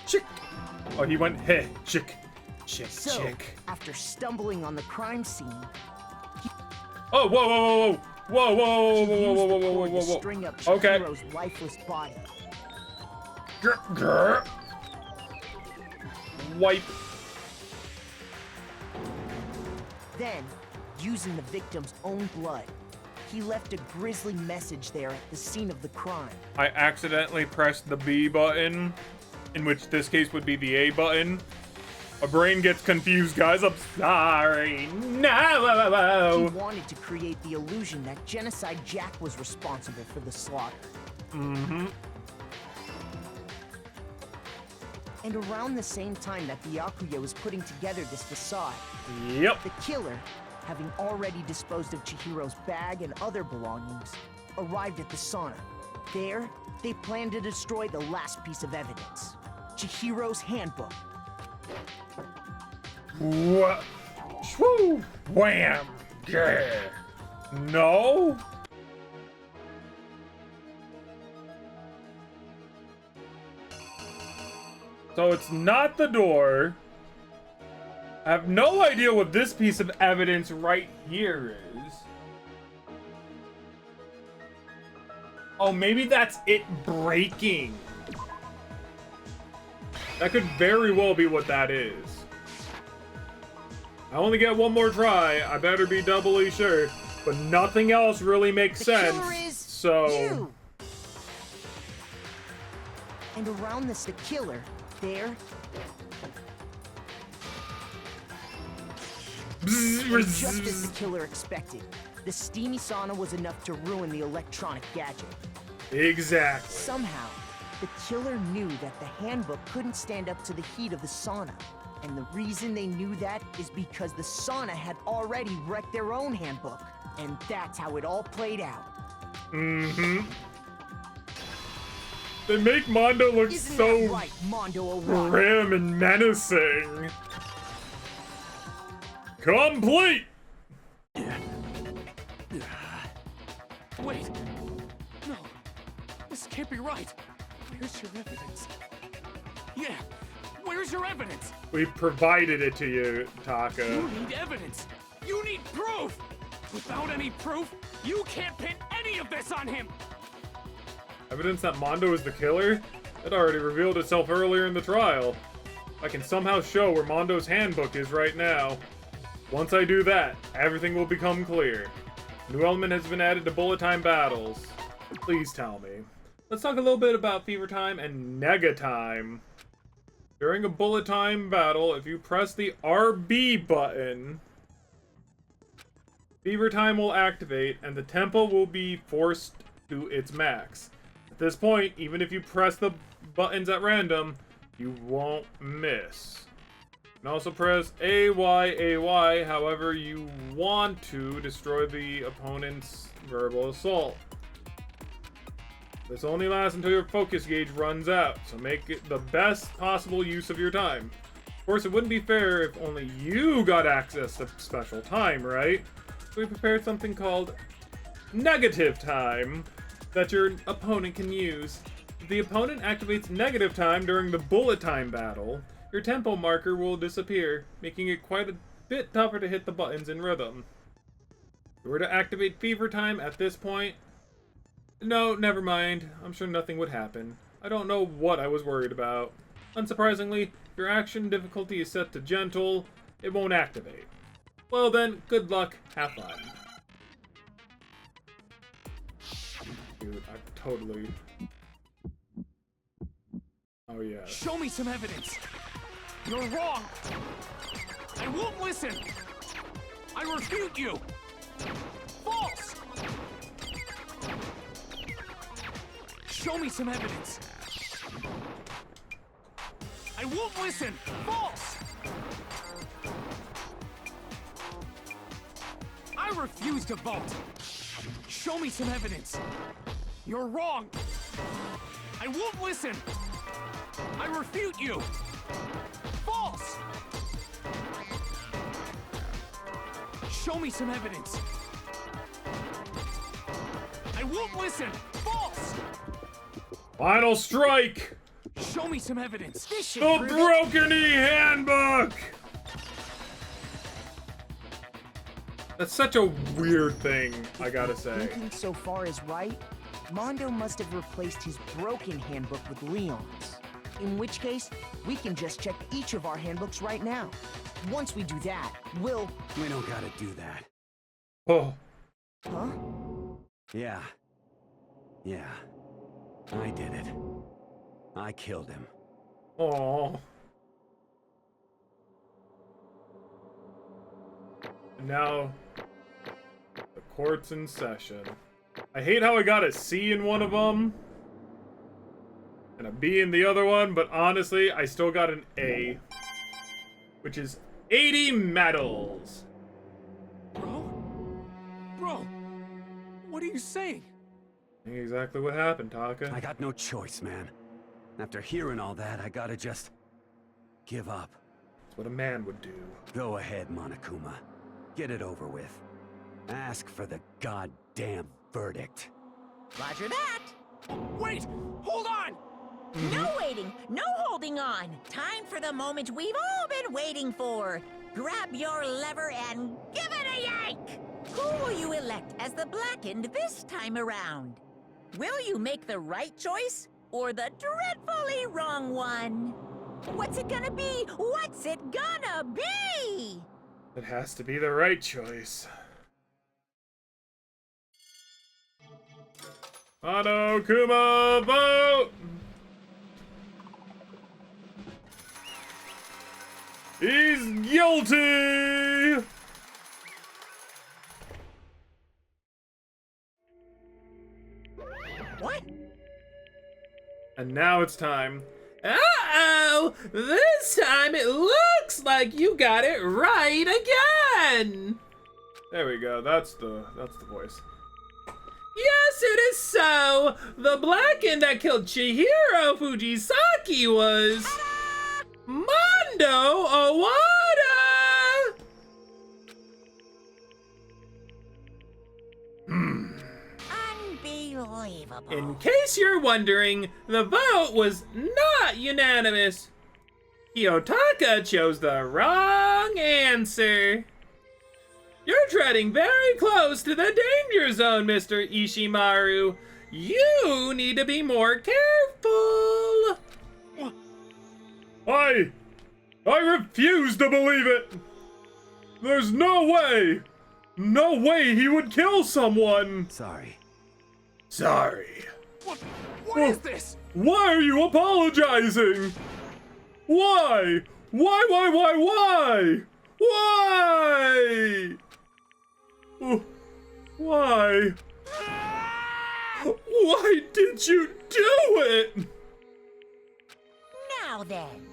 Chick. Oh, he went, hey, chick. Chick, so, chick. After stumbling on the crime scene, oh, whoa, whoa, whoa, whoa, whoa, whoa, whoa, whoa, whoa, whoa, whoa, whoa. String up Okay. Chihiro's lifeless body. Grr. Wipe. Then, using the victim's own blood, he left a grisly message there at the scene of the crime. I accidentally pressed the B button, in which this case would be the A button. My brain gets confused, guys. I'm sorry. No. He wanted to create the illusion that Genocide Jack was responsible for the slaughter. And around the same time that the Yakuya was putting together this facade, Yep. the killer, having already disposed of Chihiro's bag and other belongings, arrived at the sauna. There, they planned to destroy the last piece of evidence, Chihiro's handbook. Shwoo! Wham! Yeah. No? So it's not the door. I have no idea what this piece of evidence right here is. Oh, maybe that's it breaking. That could very well be what that is. I only get one more try. I better be doubly sure. But nothing else really makes sense. Killer is so you. And around this, the killer, there. And just as the killer expected, the steamy sauna was enough to ruin the electronic gadget. Exactly. Somehow, the killer knew that the handbook couldn't stand up to the heat of the sauna. And the reason they knew that is because the sauna had already wrecked their own handbook. And that's how it all played out. They make Mondo look Isn't so that right, Mondo Aurora? grim and menacing. Complete! Wait. No. This can't be right. Where's your evidence? Yeah. Where's your evidence? We provided it to you, Taka. You need evidence. You need proof. Without any proof, you can't pin any of this on him. Evidence that Mondo is the killer? That already revealed itself earlier in the trial. I can somehow show where Mondo's handbook is right now. Once I do that, everything will become clear. New element has been added to bullet time battles. Please tell me. Let's talk a little bit about fever time and nega time. During a bullet time battle, if you press the RB button, fever time will activate and the tempo will be forced to its max. At this point, even if you press the buttons at random, you won't miss. You can also press AY however you want to destroy the opponent's verbal assault. This only lasts until your focus gauge runs out, so make it the best possible use of your time. Of course, it wouldn't be fair if only you got access to special time, right? So we prepared something called negative time that your opponent can use. If the opponent activates negative time during the bullet time battle, your tempo marker will disappear, making it quite a bit tougher to hit the buttons in rhythm. If you were to activate fever time at this point, no, never mind. I'm sure nothing would happen. I don't know what I was worried about. Unsurprisingly, if your action difficulty is set to gentle, it won't activate. Well then, good luck, have fun. Dude, I totally... Oh yeah. Show me some evidence. You're wrong. I won't listen. I refute you. False. Show me some evidence. I won't listen. False. I refuse to vote. Show me some evidence. You're wrong. I won't listen. I refute you. False. Show me some evidence. I won't listen. False. Final strike! Show me some evidence. The Broken E Handbook! That's such a weird thing, I gotta say. Thinking so far is right, Mondo must have replaced his broken handbook with Leon's. In which case, we can just check each of our handbooks right now. Once we do that, we'll... We don't gotta do that. Oh. Huh? Yeah. Yeah. I did it. I killed him. Aww. And now, the court's in session. I hate how I got a C in one of them, and a B in the other one, but honestly, I still got an A, which is 80 medals. Bro, what are you saying? Exactly what happened, Taka. I got no choice, man. After hearing all that, I gotta just give up. That's what a man would do. Go ahead, Monokuma. Get it over with. Ask for the goddamn verdict. Roger that. Wait! Hold on! No waiting, no holding on. Time for the moment we've all been waiting for. Grab your lever and give it a yank! Who will you elect as the Blackened this time around? Will you make the right choice or the dreadfully wrong one? What's it gonna be? What's it gonna be? It has to be the right choice. Monokuma, vote! He's guilty! What? And now it's time. Uh-oh! This time it looks like you got it right again! There we go, that's the voice. Yes, it is so! The Blackened that killed Chihiro Fujisaki was... Mondo Owada! Unbelievable. In case you're wondering, the vote was not unanimous. Kiyotaka chose the wrong answer. You're treading very close to the danger zone, Mr. Ishimaru. You need to be more careful. I refuse to believe it. There's no way. No way he would kill someone. Sorry. Sorry. What is this? Why are you apologizing? Why? Why? Why? Why? Why did you do it? Now then.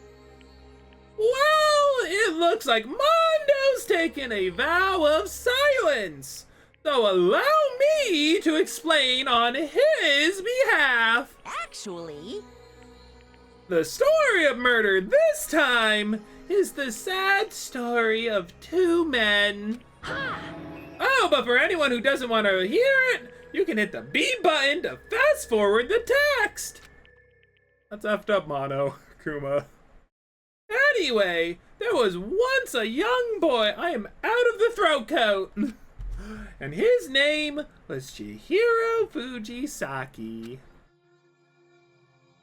Well, it looks like Mondo's taken a vow of silence. So allow me to explain on his behalf. Actually, the story of murder this time is the sad story of two men. Oh, but for anyone who doesn't want to hear it, you can hit the B button to fast forward the text. That's effed up, Mono, Kuma. Anyway, there was once a young boy, I am out of the throat coat, and his name was Chihiro Fujisaki.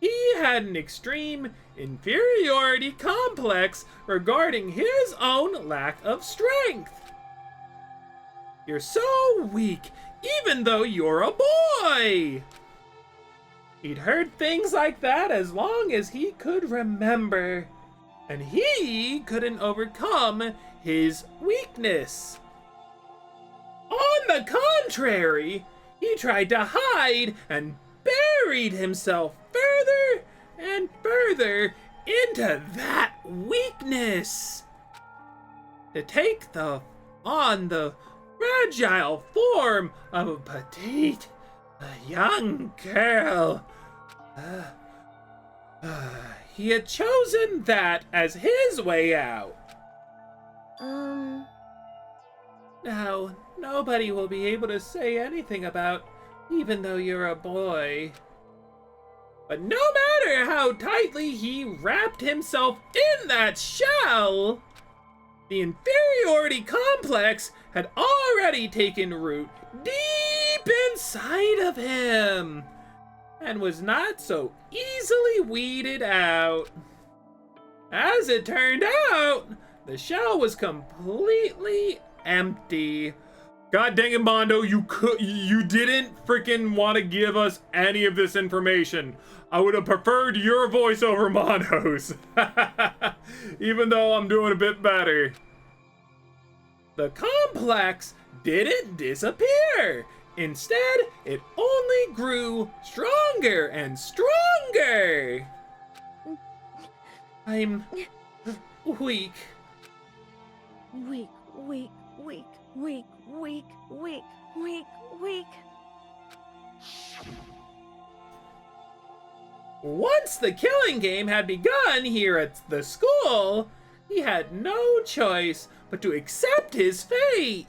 He had an extreme inferiority complex regarding his own lack of strength. You're so weak, even though you're a boy! He'd heard things like that as long as he could remember, and he couldn't overcome his weakness. On the contrary, he tried to hide and buried himself further and further into that weakness. To take on the fragile form of a petite, young girl. He had chosen that as his way out. Now, nobody will be able to say anything about even though you're a boy. But no matter how tightly he wrapped himself in that shell, the inferiority complex had already taken root deep inside of him and was not so easily weeded out. As it turned out, the shell was completely empty. God dang it, Mondo, you didn't freaking want to give us any of this information. I would have preferred your voice over Mondo's. Even though I'm doing a bit better. The complex didn't disappear. Instead, it only grew stronger and stronger. I'm weak. Weak. Once the killing game had begun here at the school, he had no choice but to accept his fate.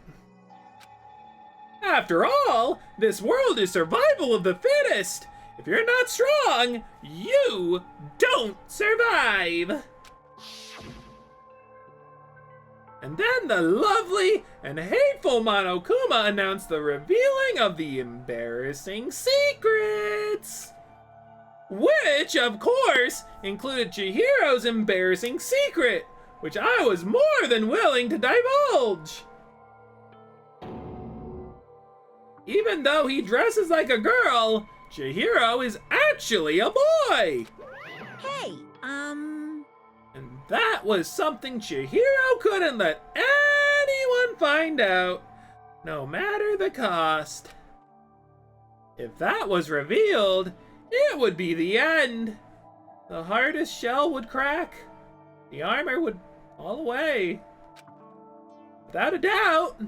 After all, this world is survival of the fittest. If you're not strong, you don't survive. And then the lovely and hateful Monokuma announced the revealing of the embarrassing secrets. Which, of course, included Chihiro's embarrassing secret, which I was more than willing to divulge. Even though he dresses like a girl, Chihiro is actually a boy. Hey, And that was something Chihiro couldn't let anyone find out, no matter the cost. If that was revealed, it would be the end. The hardest shell would crack. The armor would fall away. Without a doubt,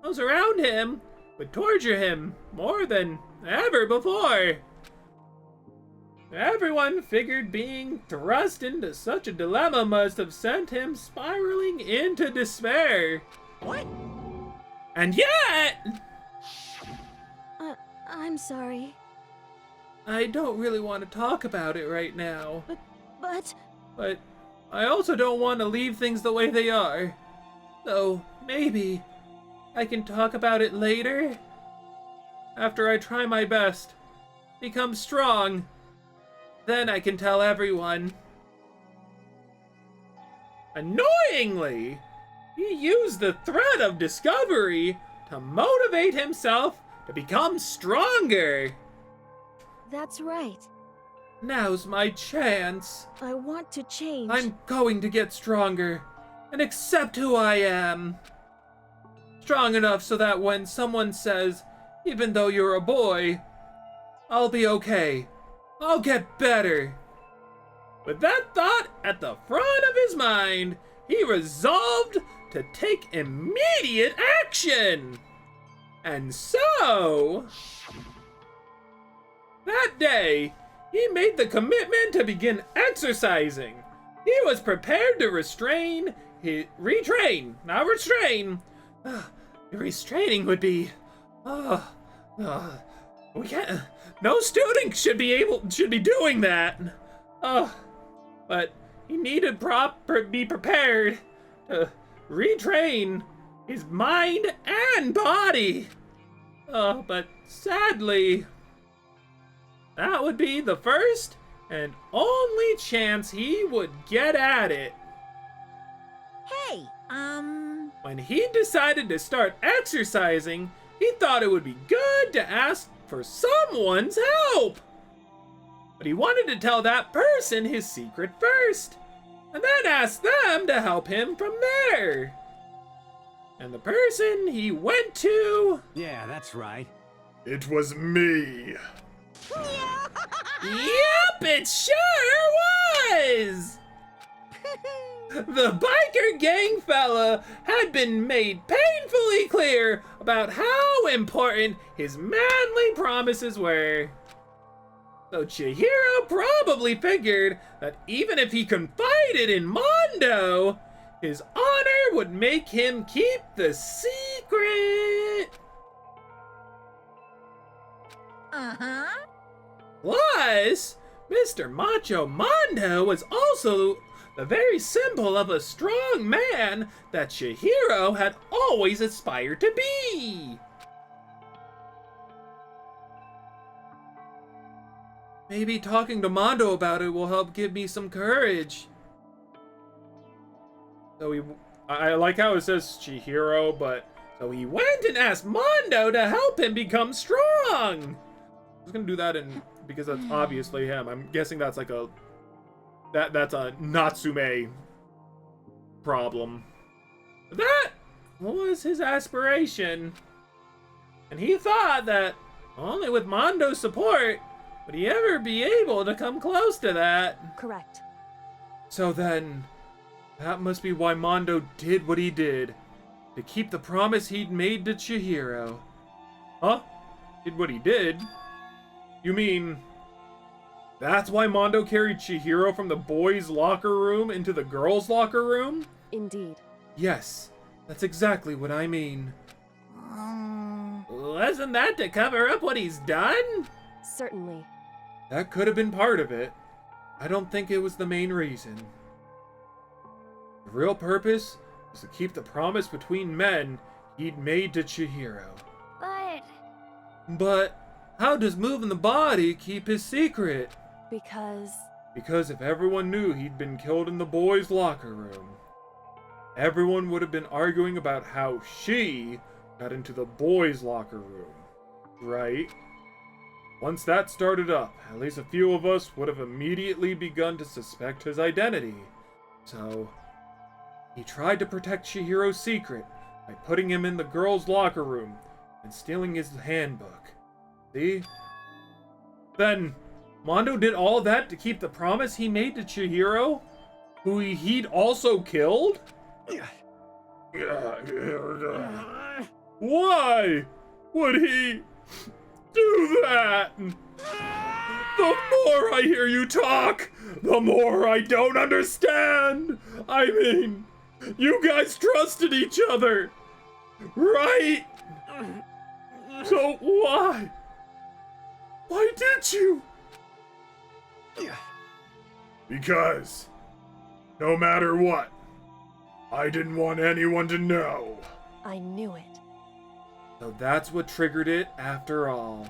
those around him would torture him more than ever before. Everyone figured being thrust into such a dilemma must have sent him spiraling into despair. What? And yet... I'm sorry. I don't really want to talk about it right now. But... But I also don't want to leave things the way they are. So maybe I can talk about it later? After I try my best, become strong, then I can tell everyone. Annoyingly, he used the threat of discovery to motivate himself to become stronger. That's right. Now's my chance. I want to change. I'm going to get stronger and accept who I am. Strong enough so that when someone says, even though you're a boy, I'll be okay. I'll get better. With that thought at the front of his mind, he resolved to take immediate action. And so, that day, he made the commitment to begin exercising. He was prepared to restrain. Restraining would be, we can't. No student should be doing that. But he needed be prepared to retrain his mind and body. But sadly, that would be the first and only chance he would get at it. Hey, When he decided to start exercising, he thought it would be good to ask for someone's help. But he wanted to tell that person his secret first, and then ask them to help him from there. And the person he went to... Yeah, that's right. It was me. Yep, it sure was! The biker gang fella had been made painfully clear about how important his manly promises were. So Chihiro probably figured that even if he confided in Mondo, his honor would make him keep the secret. Uh-huh. Plus, Mr. Macho Mondo was also the very symbol of a strong man that Chihiro had always aspired to be. Maybe talking to Mondo about it will help give me some courage. So I like how it says Chihiro, but so he went and asked Mondo to help him become strong. I was gonna do that because that's obviously him. I'm guessing that's like that's a Natsume problem. That was his aspiration. And he thought that only with Mondo's support would he ever be able to come close to that. Correct. So then, that must be why Mondo did what he did. To keep the promise he'd made to Chihiro. Huh? Did what he did? You mean... that's why Mondo carried Chihiro from the boys' locker room into the girls' locker room? Indeed. Yes, that's exactly what I mean. Wasn't that to cover up what he's done? Certainly. That could have been part of it. I don't think it was the main reason. The real purpose was to keep the promise between men he'd made to Chihiro. But how does moving the body keep his secret? Because if everyone knew he'd been killed in the boys' locker room, everyone would have been arguing about how she got into the boys' locker room, right? Once that started up, at least a few of us would have immediately begun to suspect his identity. So, he tried to protect Chihiro's secret by putting him in the girls' locker room and stealing his handbook. See? Then, Mondo did all that to keep the promise he made to Chihiro, who he'd also killed? Why would he do that? The more I hear you talk, the more I don't understand. I mean, you guys trusted each other, right? So why? Why did you? Because, no matter what, I didn't want anyone to know. I knew it. So that's what triggered it after all.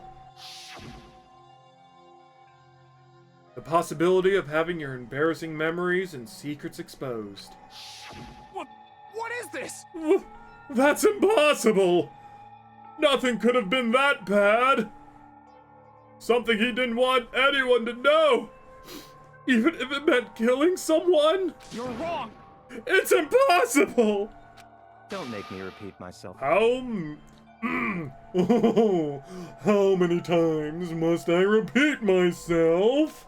The possibility of having your embarrassing memories and secrets exposed. What is this? That's impossible! Nothing could have been that bad! Something he didn't want anyone to know! Even if it meant killing someone? You're wrong! It's impossible! Don't make me repeat myself. How many times must I repeat myself?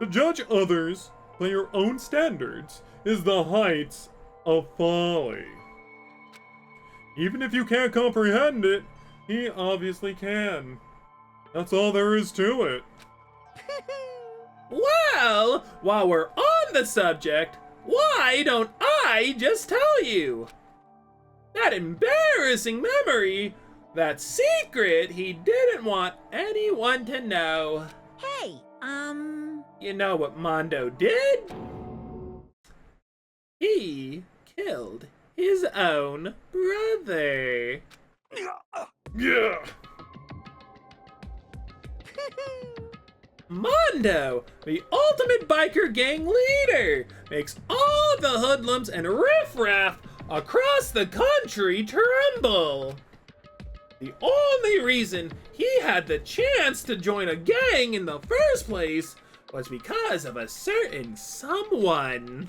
To judge others by your own standards is the heights of folly. Even if you can't comprehend it, he obviously can. That's all there is to it. Well, while we're on the subject, why don't I just tell you? That embarrassing memory, that secret he didn't want anyone to know. Hey, You know what Mondo did? He killed his own brother. Yeah. Mondo, the ultimate biker gang leader, makes all the hoodlums and riffraff across the country tremble. The only reason he had the chance to join a gang in the first place was because of a certain someone.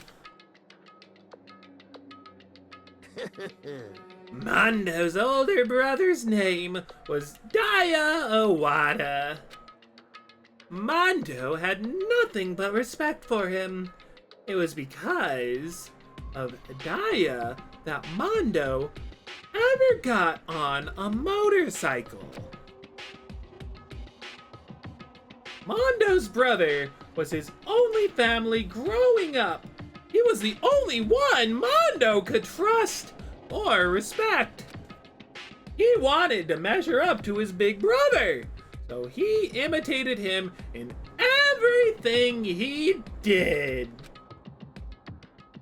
Mondo's older brother's name was Daya Owada. Mondo had nothing but respect for him. It was because of Daya that Mondo ever got on a motorcycle. Mondo's brother was his only family growing up. He was the only one Mondo could trust or respect. He wanted to measure up to his big brother, so he imitated him in everything he did.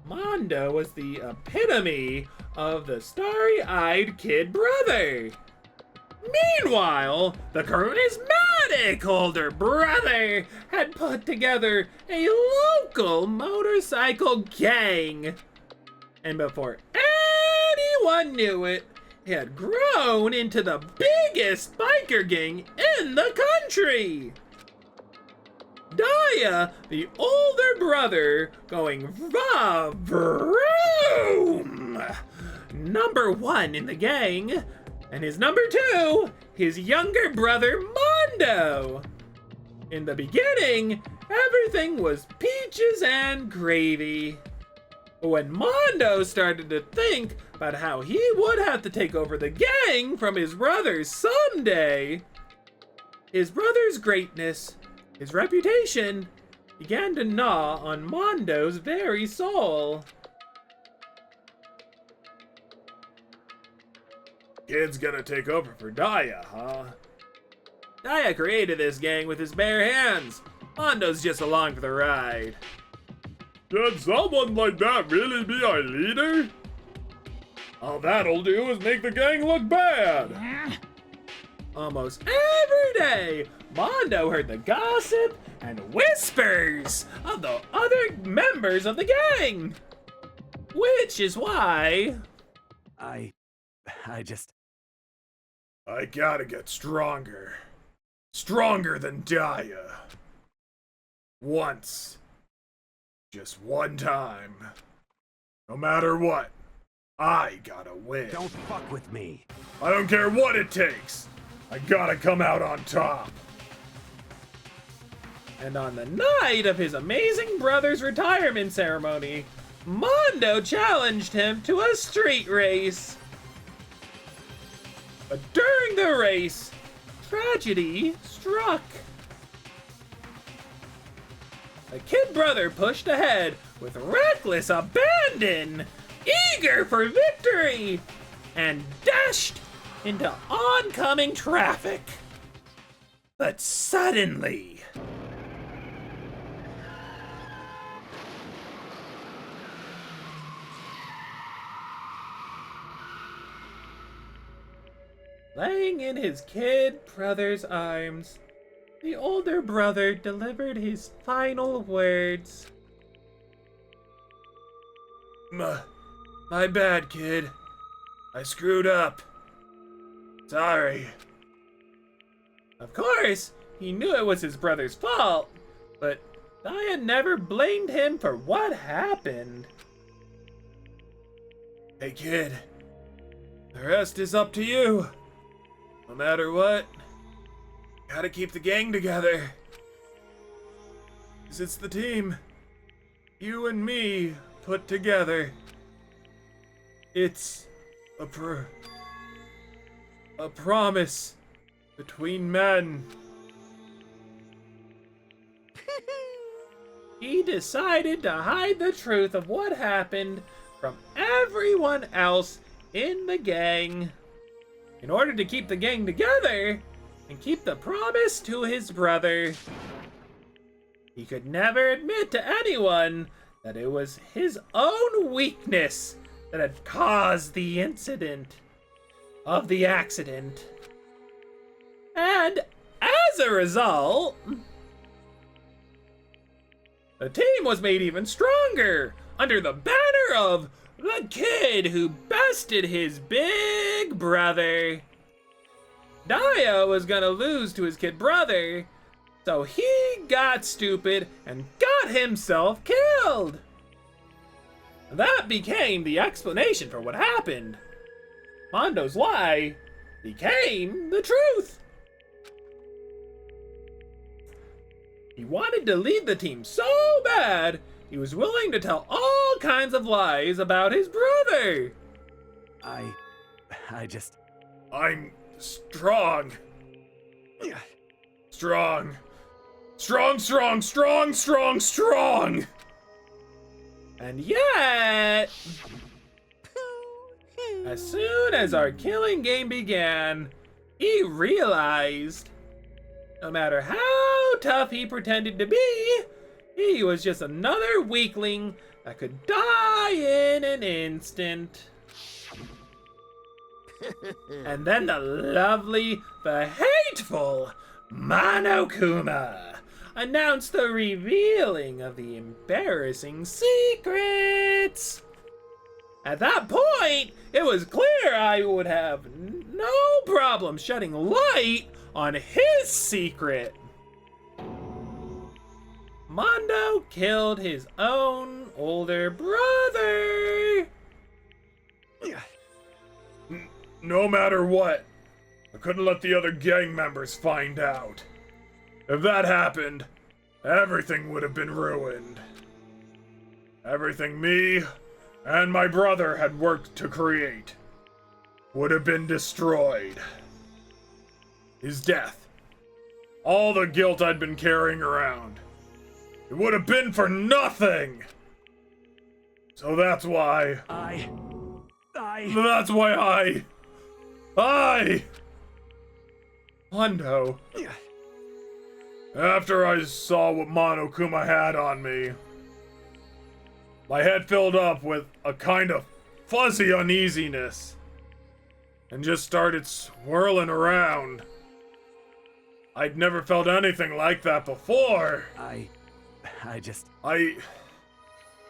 Mondo was the epitome of the starry-eyed kid brother. Meanwhile, the charismatic older brother had put together a local motorcycle gang. And before anyone knew it, it had grown into the biggest biker gang in the country. Daya, the older brother, going vroom, #1 in the gang, and his #2, his younger brother Mondo. In the beginning, everything was peaches and gravy. But when Mondo started to think about how he would have to take over the gang from his brother someday, his brother's greatness, his reputation, began to gnaw on Mondo's very soul. Kid's gonna take over for Daya, huh? Daya created this gang with his bare hands. Mondo's just along for the ride. Can someone like that really be our leader? All that'll do is make the gang look bad. Almost every day, Mondo heard the gossip and whispers of the other members of the gang. Which is why... I gotta get stronger. Stronger than Daya. Once. Just one time. No matter what, I gotta win. Don't fuck with me. I don't care what it takes. I gotta come out on top. And on the night of his amazing brother's retirement ceremony, Mondo challenged him to a street race. But during the race, tragedy struck. The kid brother pushed ahead with reckless abandon, eager for victory, and dashed into oncoming traffic. But suddenly, Laying in his kid brother's arms, the older brother delivered his final words. My bad, kid. I screwed up. Sorry. Of course, he knew it was his brother's fault, but Daya never blamed him for what happened. Hey, kid. The rest is up to you. No matter what, gotta keep the gang together. 'Cause it's the team. You and me put together. It's a promise between men. He decided to hide the truth of what happened from everyone else in the gang in order to keep the gang together and keep the promise to his brother. He could never admit to anyone that it was his own weakness that had caused the incident of the accident. And as a result, the team was made even stronger under the banner of the kid who bested his big brother. Daya was gonna lose to his kid brother, so he got stupid and got himself killed. That became the explanation for what happened. Mondo's lie became the truth. He wanted to lead the team so bad, he was willing to tell all kinds of lies about his brother. I'm strong. Strong. Strong, strong, strong, strong, strong. And yet, as soon as our killing game began, he realized no matter how tough he pretended to be, he was just another weakling that could die in an instant. And then the lovely, the hateful Monokuma announced the revealing of the embarrassing secrets. At that point, it was clear I would have no problem shedding light on his secret. Mondo killed his own older brother. No matter what, I couldn't let the other gang members find out. If that happened, everything would have been ruined. Everything me and my brother had worked to create would have been destroyed. His death, all the guilt I'd been carrying around, it would have been for nothing. So that's why Mondo, after I saw what Monokuma had on me, my head filled up with a kind of fuzzy uneasiness and just started swirling around. I'd never felt anything like that before. I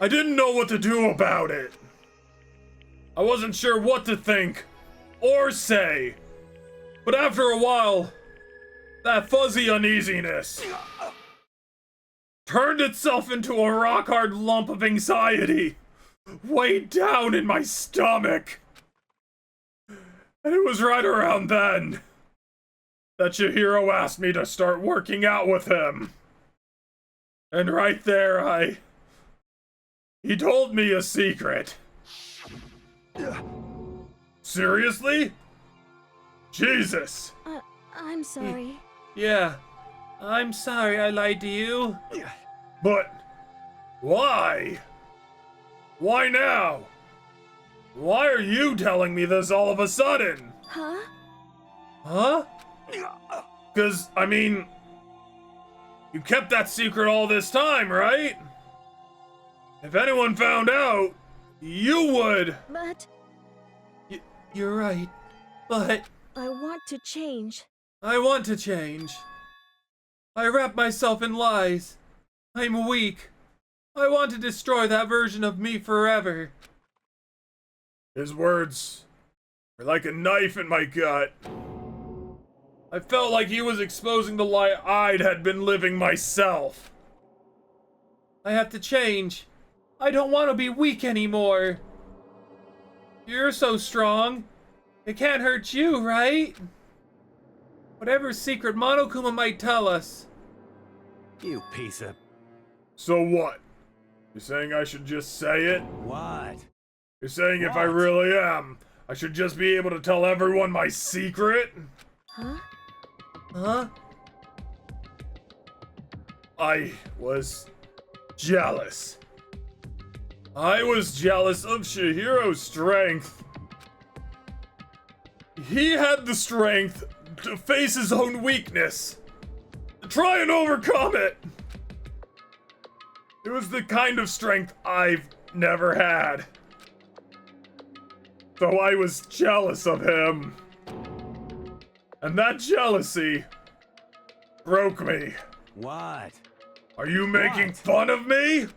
didn't know what to do about it. I wasn't sure what to think or say. But after a while, that fuzzy uneasiness turned itself into a rock-hard lump of anxiety way down in my stomach. And it was right around then that Chihiro asked me to start working out with him. And right there, he told me a secret. Seriously? Jesus! I'm sorry. Yeah, I'm sorry I lied to you. But why? Why now? Why are you telling me this all of a sudden? Huh? Huh? 'Cause, I mean, you kept that secret all this time, right? If anyone found out, you would. But You're right, but I want to change. I want to change. I wrap myself in lies. I'm weak. I want to destroy that version of me forever. His words were like a knife in my gut. I felt like he was exposing the lie I had been living myself. I have to change. I don't want to be weak anymore. You're so strong. It can't hurt you, right? Whatever secret Monokuma might tell us. You piece of... So what? You're saying I should just say it? What? You're saying if I really am, I should just be able to tell everyone my secret? Huh? Huh? I was jealous. I was jealous of Chihiro's strength. He had the strength to face his own weakness, to try and overcome it. It was the kind of strength I've never had. So I was jealous of him. And that jealousy broke me. What? Are you making fun of me?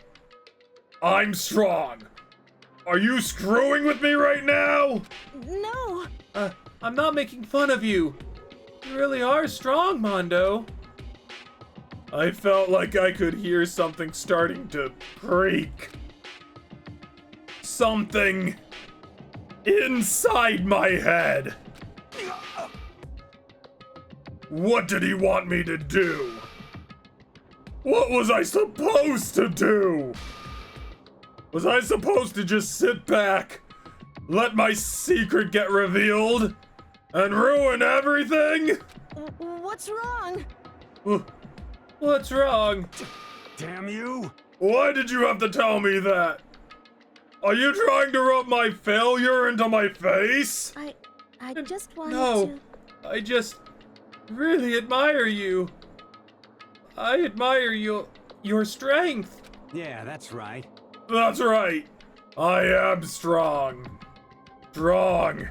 I'm strong. Are you screwing with me right now? No! I'm not making fun of you. You really are strong, Mondo. I felt like I could hear something starting to creak. Something inside my head. What did he want me to do? What was I supposed to do? Was I supposed to just sit back, let my secret get revealed, and ruin everything? What's wrong? What's wrong? Damn you! Why did you have to tell me that? Are you trying to rub my failure into my face? I just wanted No, I just really admire you. I admire your strength. Yeah, that's right. That's right. I am strong. Strong.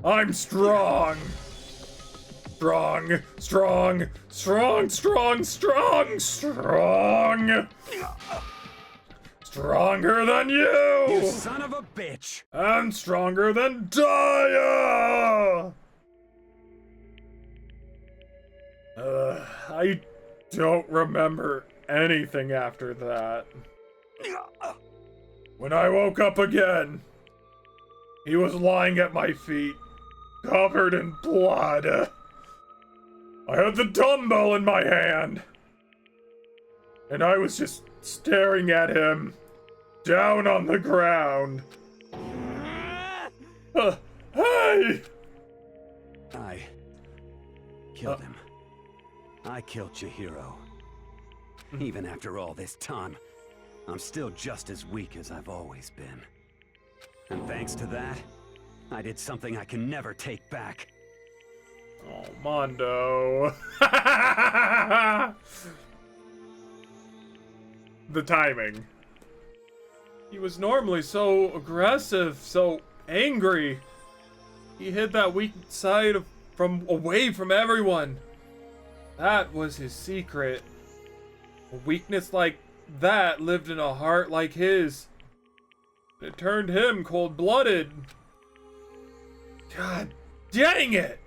I'm strong. Strong, strong, strong, strong, strong, strong. Stronger than you! You son of a bitch! And stronger than Daya! I don't remember anything after that. When I woke up again, he was lying at my feet, covered in blood. I had the dumbbell in my hand, and I was just staring at him, down on the ground. Hey! I killed him. I killed Chihiro. Even after all this time, I'm still just as weak as I've always been. And thanks to that, I did something I can never take back. Oh, Mondo. The timing. He was normally so aggressive, so angry. He hid that weak side away from everyone. That was his secret. A weakness like that lived in a heart like his. It turned him cold-blooded. God dang it!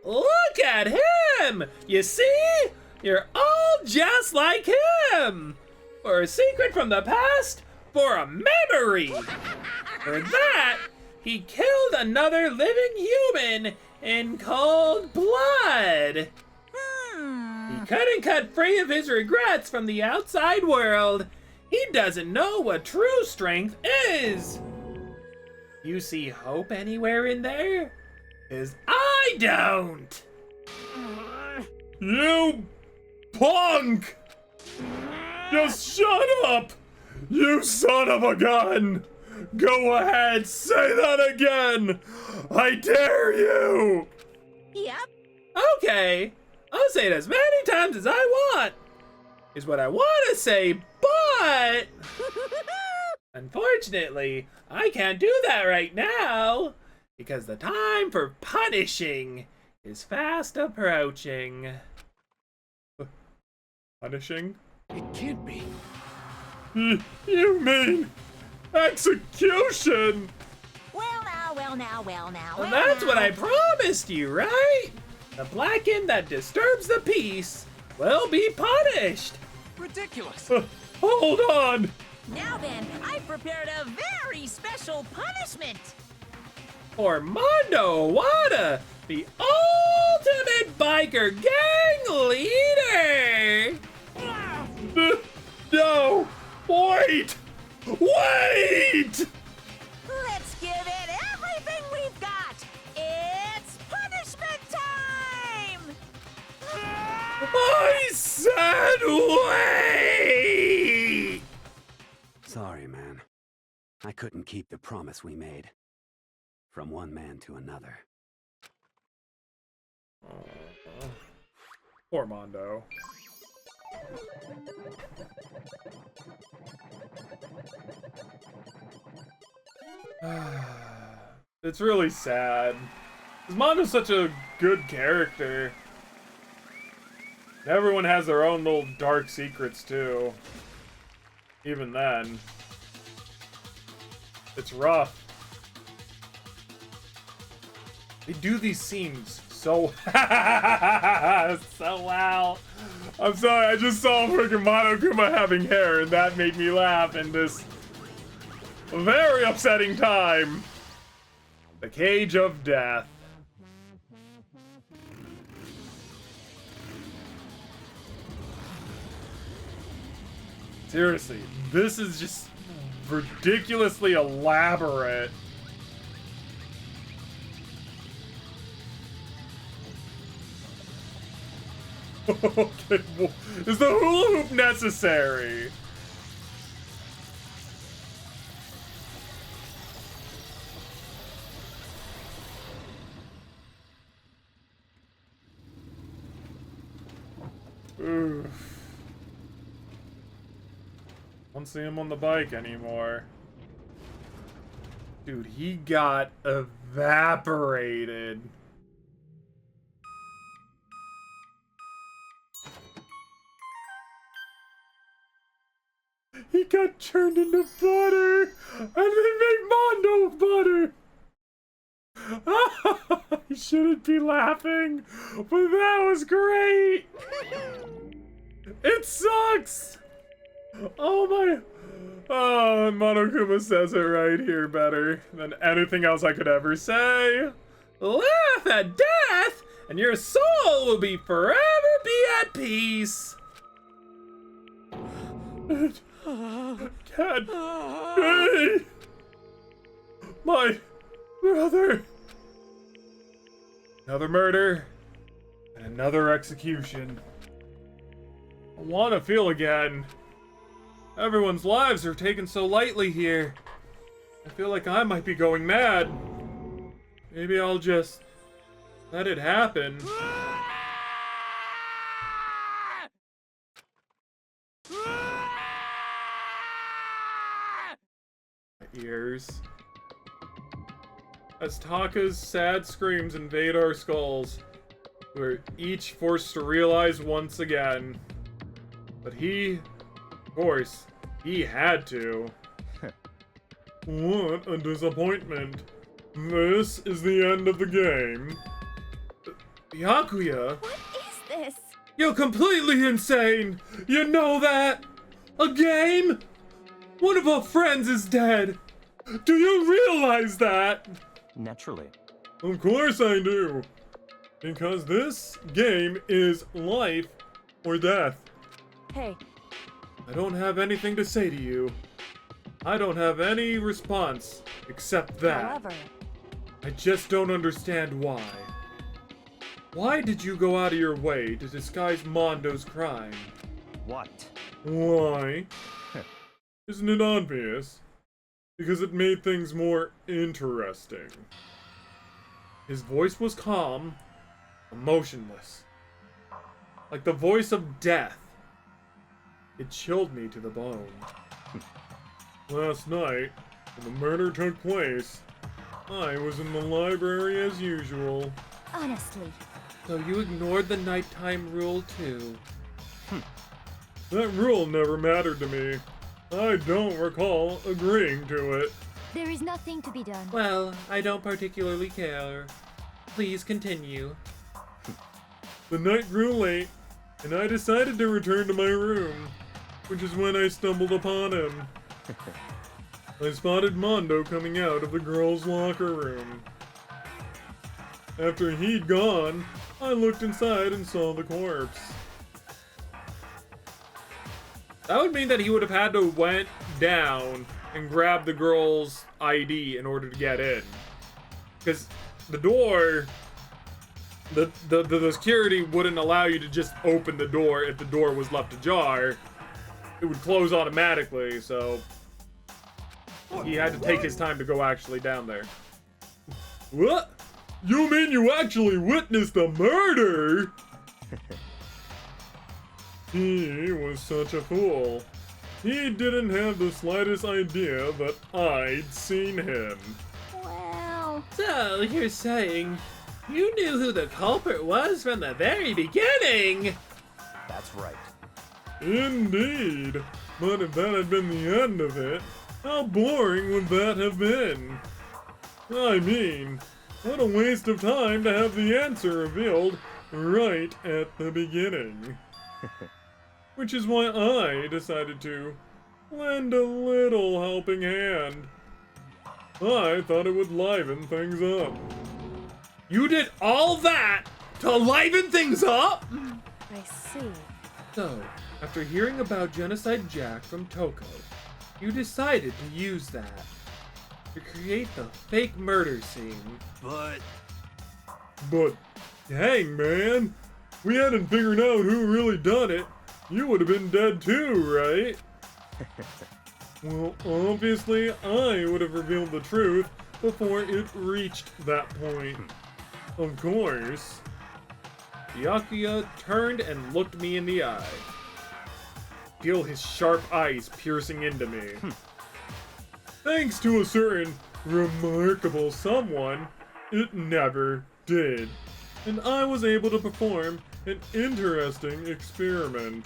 Look at him! You see? You're all just like him! For a secret from the past, for a memory! For that, he killed another living human in cold blood! He couldn't cut free of his regrets from the outside world. He doesn't know what true strength is! You see hope anywhere in there? 'Cause I don't! You punk! Just shut up! You son of a gun! Go ahead, say that again! I dare you! Yep. Okay, I'll say it as many times as I want. Is what I want to say, but Unfortunately, I can't do that right now, because the time for punishing is fast approaching. Punishing? It can't be. You mean execution? Well now. And that's what I promised you, right? The Blackened that disturbs the peace will be punished. Ridiculous. Hold on. Now then, I've prepared a very special punishment. For Mondo Wada, the ultimate biker gang leader! No! Wait! Wait! Let's give it everything we've got. It's punishment time! I said wait! Sorry, man. I couldn't keep the promise we made. From one man to another. Poor Mondo. It's really sad. Because Mondo's such a good character. Everyone has their own little dark secrets, too. Even then. It's rough. They do these scenes so so well. I'm sorry, I just saw freaking Monokuma having hair and that made me laugh in this very upsetting time. The Cage of Death. Seriously, this is just ridiculously elaborate. Okay, well, is the hula hoop necessary? Oof. Don't see him on the bike anymore. Dude, he got evaporated. He got turned into butter, and they made Mondo butter. I shouldn't be laughing, but that was great. It sucks. Oh my. Oh, Monokuma says it right here better than anything else I could ever say. Laugh at death, and your soul will be forever be at peace. It can't be. My brother. Another murder. And another execution. I want to feel again. Everyone's lives are taken so lightly here. I feel like I might be going mad. Maybe I'll just let it happen. Ears. As Taka's sad screams invade our skulls, we're each forced to realize once again. But he, of course, he had to. What a disappointment. This is the end of the game. Byakuya? What is this? You're completely insane! You know that? A game? One of our friends is dead! Do you realize that? Naturally. Of course I do. Because this game is life or death. Hey. I don't have anything to say to you. I don't have any response except that. However, I just don't understand why. Why did you go out of your way to disguise Mondo's crime? What? Why? Isn't it obvious? Because it made things more interesting. His voice was calm, emotionless. Like the voice of death. It chilled me to the bone. Last night, when the murder took place, I was in the library as usual. Honestly. So you ignored the nighttime rule too? That rule never mattered to me. I don't recall agreeing to it. There is nothing to be done. Well, I don't particularly care. Please continue. The night grew late, and I decided to return to my room, which is when I stumbled upon him. I spotted Mondo coming out of the girls' locker room. After he'd gone, I looked inside and saw the corpse. That would mean that he would have had to went down and grab the girl's ID in order to get in. Because the door, the security wouldn't allow you to just open the door if the door was left ajar. It would close automatically, so he had to take his time to go actually down there. What? You mean you actually witnessed the murder? He was such a fool. He didn't have the slightest idea that I'd seen him. Well... So, you're saying you knew who the culprit was from the very beginning? That's right. Indeed. But if that had been the end of it, how boring would that have been? I mean, what a waste of time to have the answer revealed right at the beginning. Which is why I decided to lend a little helping hand. I thought it would liven things up. You did all that to liven things up? I see. So, after hearing about Genocide Jack from Toko, you decided to use that to create the fake murder scene. But dang, man, we hadn't figured out who really done it. You would have been dead too, right? Well, obviously, I would have revealed the truth before it reached that point. Of course. Byakuya turned and looked me in the eye. Feel his sharp eyes piercing into me. Thanks to a certain remarkable someone, it never did. And I was able to perform an interesting experiment.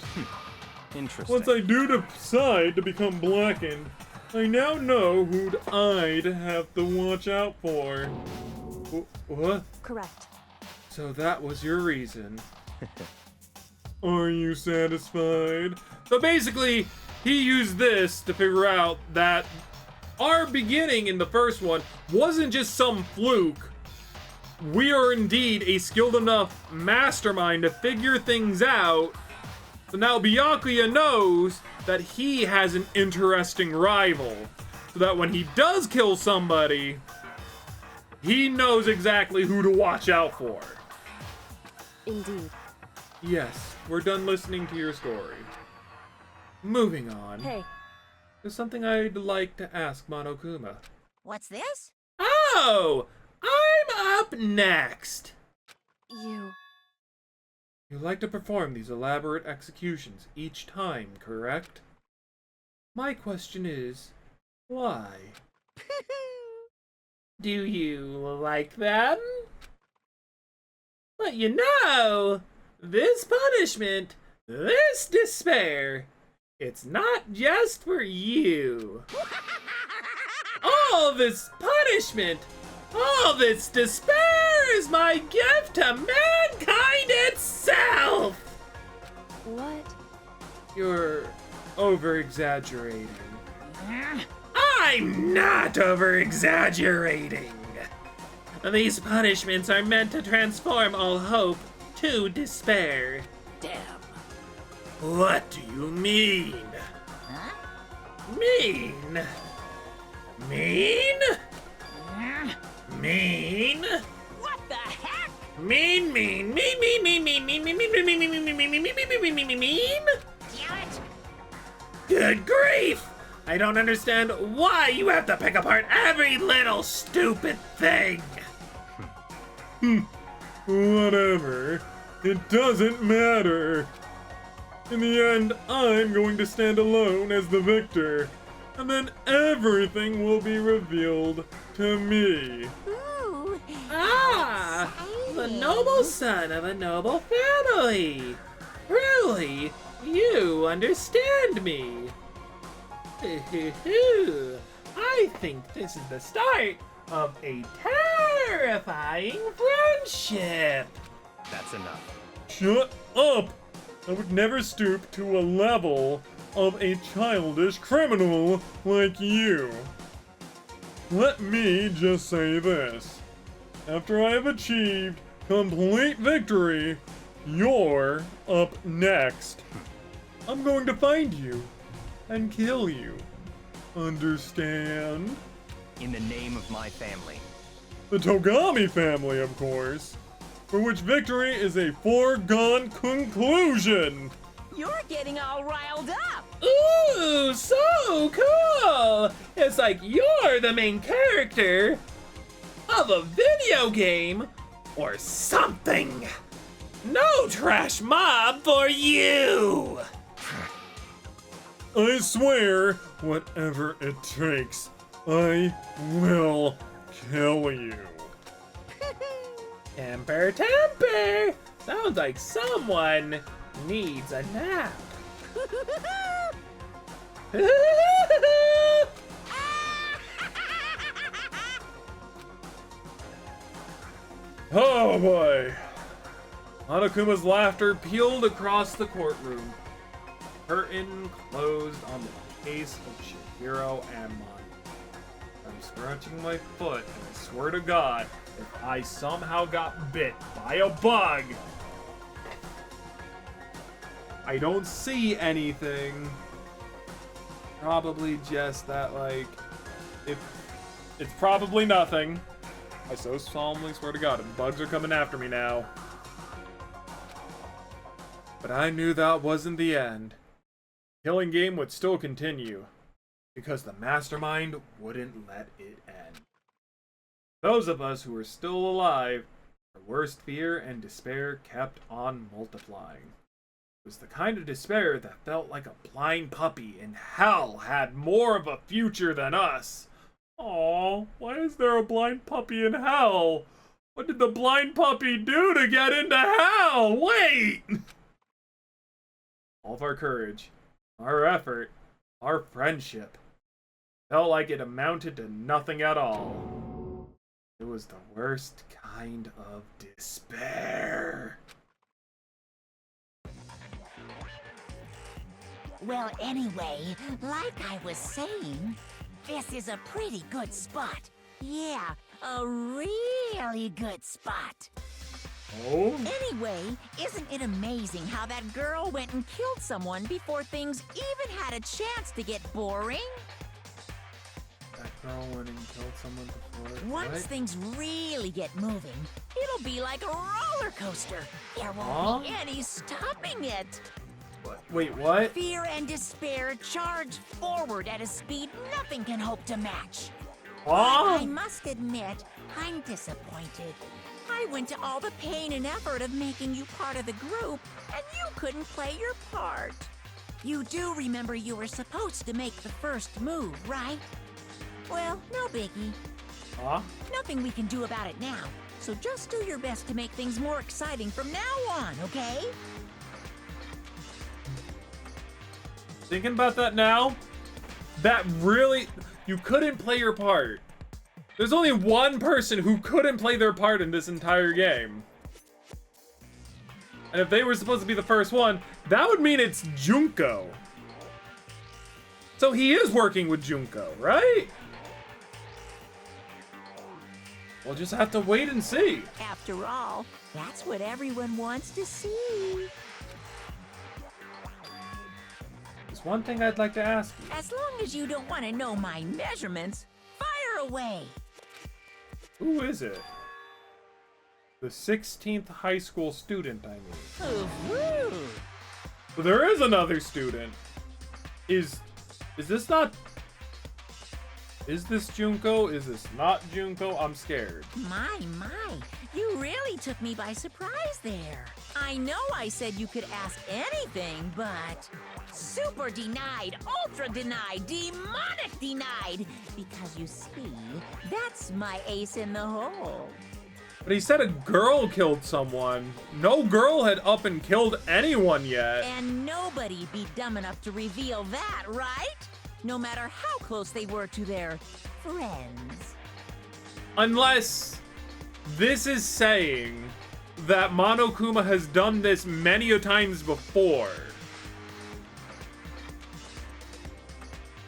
Interesting. Once I do decide to become blackened, I now know who'd I'd have to watch out for. What? Correct. So that was your reason. Are you satisfied? So basically, he used this to figure out that our beginning in the first one wasn't just some fluke. We are indeed a skilled enough mastermind to figure things out. So now Byakuya knows that he has an interesting rival. So that when he does kill somebody, he knows exactly who to watch out for. Indeed. Yes, we're done listening to your story. Moving on. Hey. There's something I'd like to ask Monokuma. What's this? Oh! I'm up next! You like to perform these elaborate executions each time, correct? My question is, why? Do you like them? But you know, this punishment, this despair, it's not just for you. All this punishment, all this despair is my gift to mankind itself! What? You're over-exaggerating. I'm not over-exaggerating! These punishments are meant to transform all hope to despair. Damn. What do you mean? Huh? Mean? Mean? Mean? What the heck? Mean, mean, mean, mean, mean, mean, mean, mean, mean, mean, mean, mean, mean, mean, mean, mean, mean, mean, mean? Damn it! Good grief! I don't understand why you have to pick apart every little stupid thing. Whatever. It doesn't matter. In the end, I'm going to stand alone as the victor. and then everything will be revealed to me. Ooh. Ah! The noble son of a noble family! Truly, you understand me! I think this is the start of a terrifying friendship! That's enough. Shut up! I would never stoop to a level of a childish criminal like you. Let me just say this. After I have achieved complete victory, you're up next. I'm going to find you and kill you. Understand? In the name of my family. The Togami family, of course. For which victory is a foregone conclusion. You're getting all riled up. Ooh, so cool! It's like you're the main character of a video game or something. No trash mob for you! I swear, whatever it takes, I will kill you. Temper, temper! Sounds like someone needs a nap. Oh boy! Hanakuma's laughter peeled across the courtroom. Curtain closed on the case of Chihiro and Mani. I'm scratching my foot, and I swear to God, if I somehow got bit by a bug, I don't see anything. Probably just that, like, if it's probably nothing. I so solemnly swear to God, and bugs are coming after me now. But I knew that wasn't the end. The killing game would still continue, because the mastermind wouldn't let it end. Those of us who were still alive, our worst fear and despair kept on multiplying. It was the kind of despair that felt like a blind puppy in hell had more of a future than us. Aww, why is there a blind puppy in hell? What did the blind puppy do to get into hell? Wait! All of our courage, our effort, our friendship felt like it amounted to nothing at all. It was the worst kind of despair. Well, anyway, like I was saying, this is a pretty good spot. Yeah, a really good spot. Oh? Anyway, isn't it amazing how that girl went and killed someone before things even had a chance to get boring? That girl went and killed someone before. Once what? things really get moving, it'll be like a roller coaster. There won't be any stopping it. What? Wait, what? Fear and despair charge forward at a speed nothing can hope to match. I must admit, I'm disappointed. I went to all the pain and effort of making you part of the group, and you couldn't play your part. You do remember you were supposed to make the first move, right? Well, no biggie. Nothing we can do about it now, so just do your best to make things more exciting from now on, okay? Thinking about that now, that really, you couldn't play your part. There's only one person who couldn't play their part in this entire game. And if they were supposed to be the first one, that would mean it's Junko. So he is working with Junko, right? We'll just have to wait and see. After all, that's what everyone wants to see. There's one thing I'd like to ask you. As long as you don't want to know my measurements, fire away. Who is it? The 16th high school student, I mean. So there is another student. Is this not... Is this Junko? Is this not Junko? I'm scared. My, you really took me by surprise there. I know I said you could ask anything, but super denied, ultra denied, demonic denied. Because you see, that's my ace in the hole. But he said a girl killed someone. No girl had up and killed anyone yet. And nobody be dumb enough to reveal that, right? No matter how close they were to their friends. Unless this is saying that Monokuma has done this many a times before.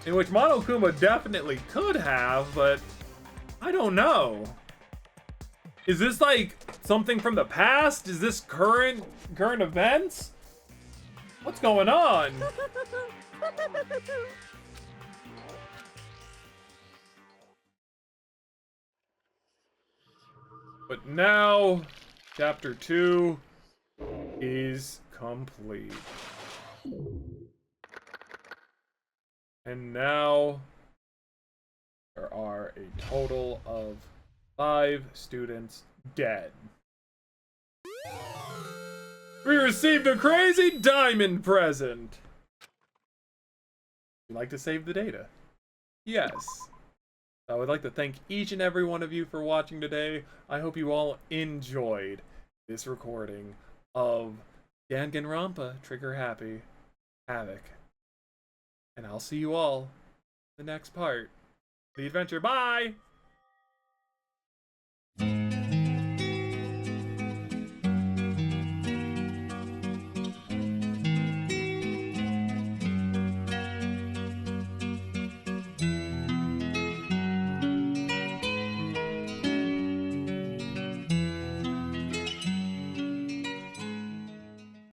In which Monokuma definitely could have, but I don't know. Is this like something from the past? Is this current events? What's going on? But now, chapter 2 is complete. And now, there are a total of 5 students dead. We received a crazy diamond present! Would you like to save the data? Yes. I would like to thank each and every one of you for watching today. I hope you all enjoyed this recording of Danganronpa Trigger Happy Havoc. And I'll see you all in the next part of the adventure. Bye!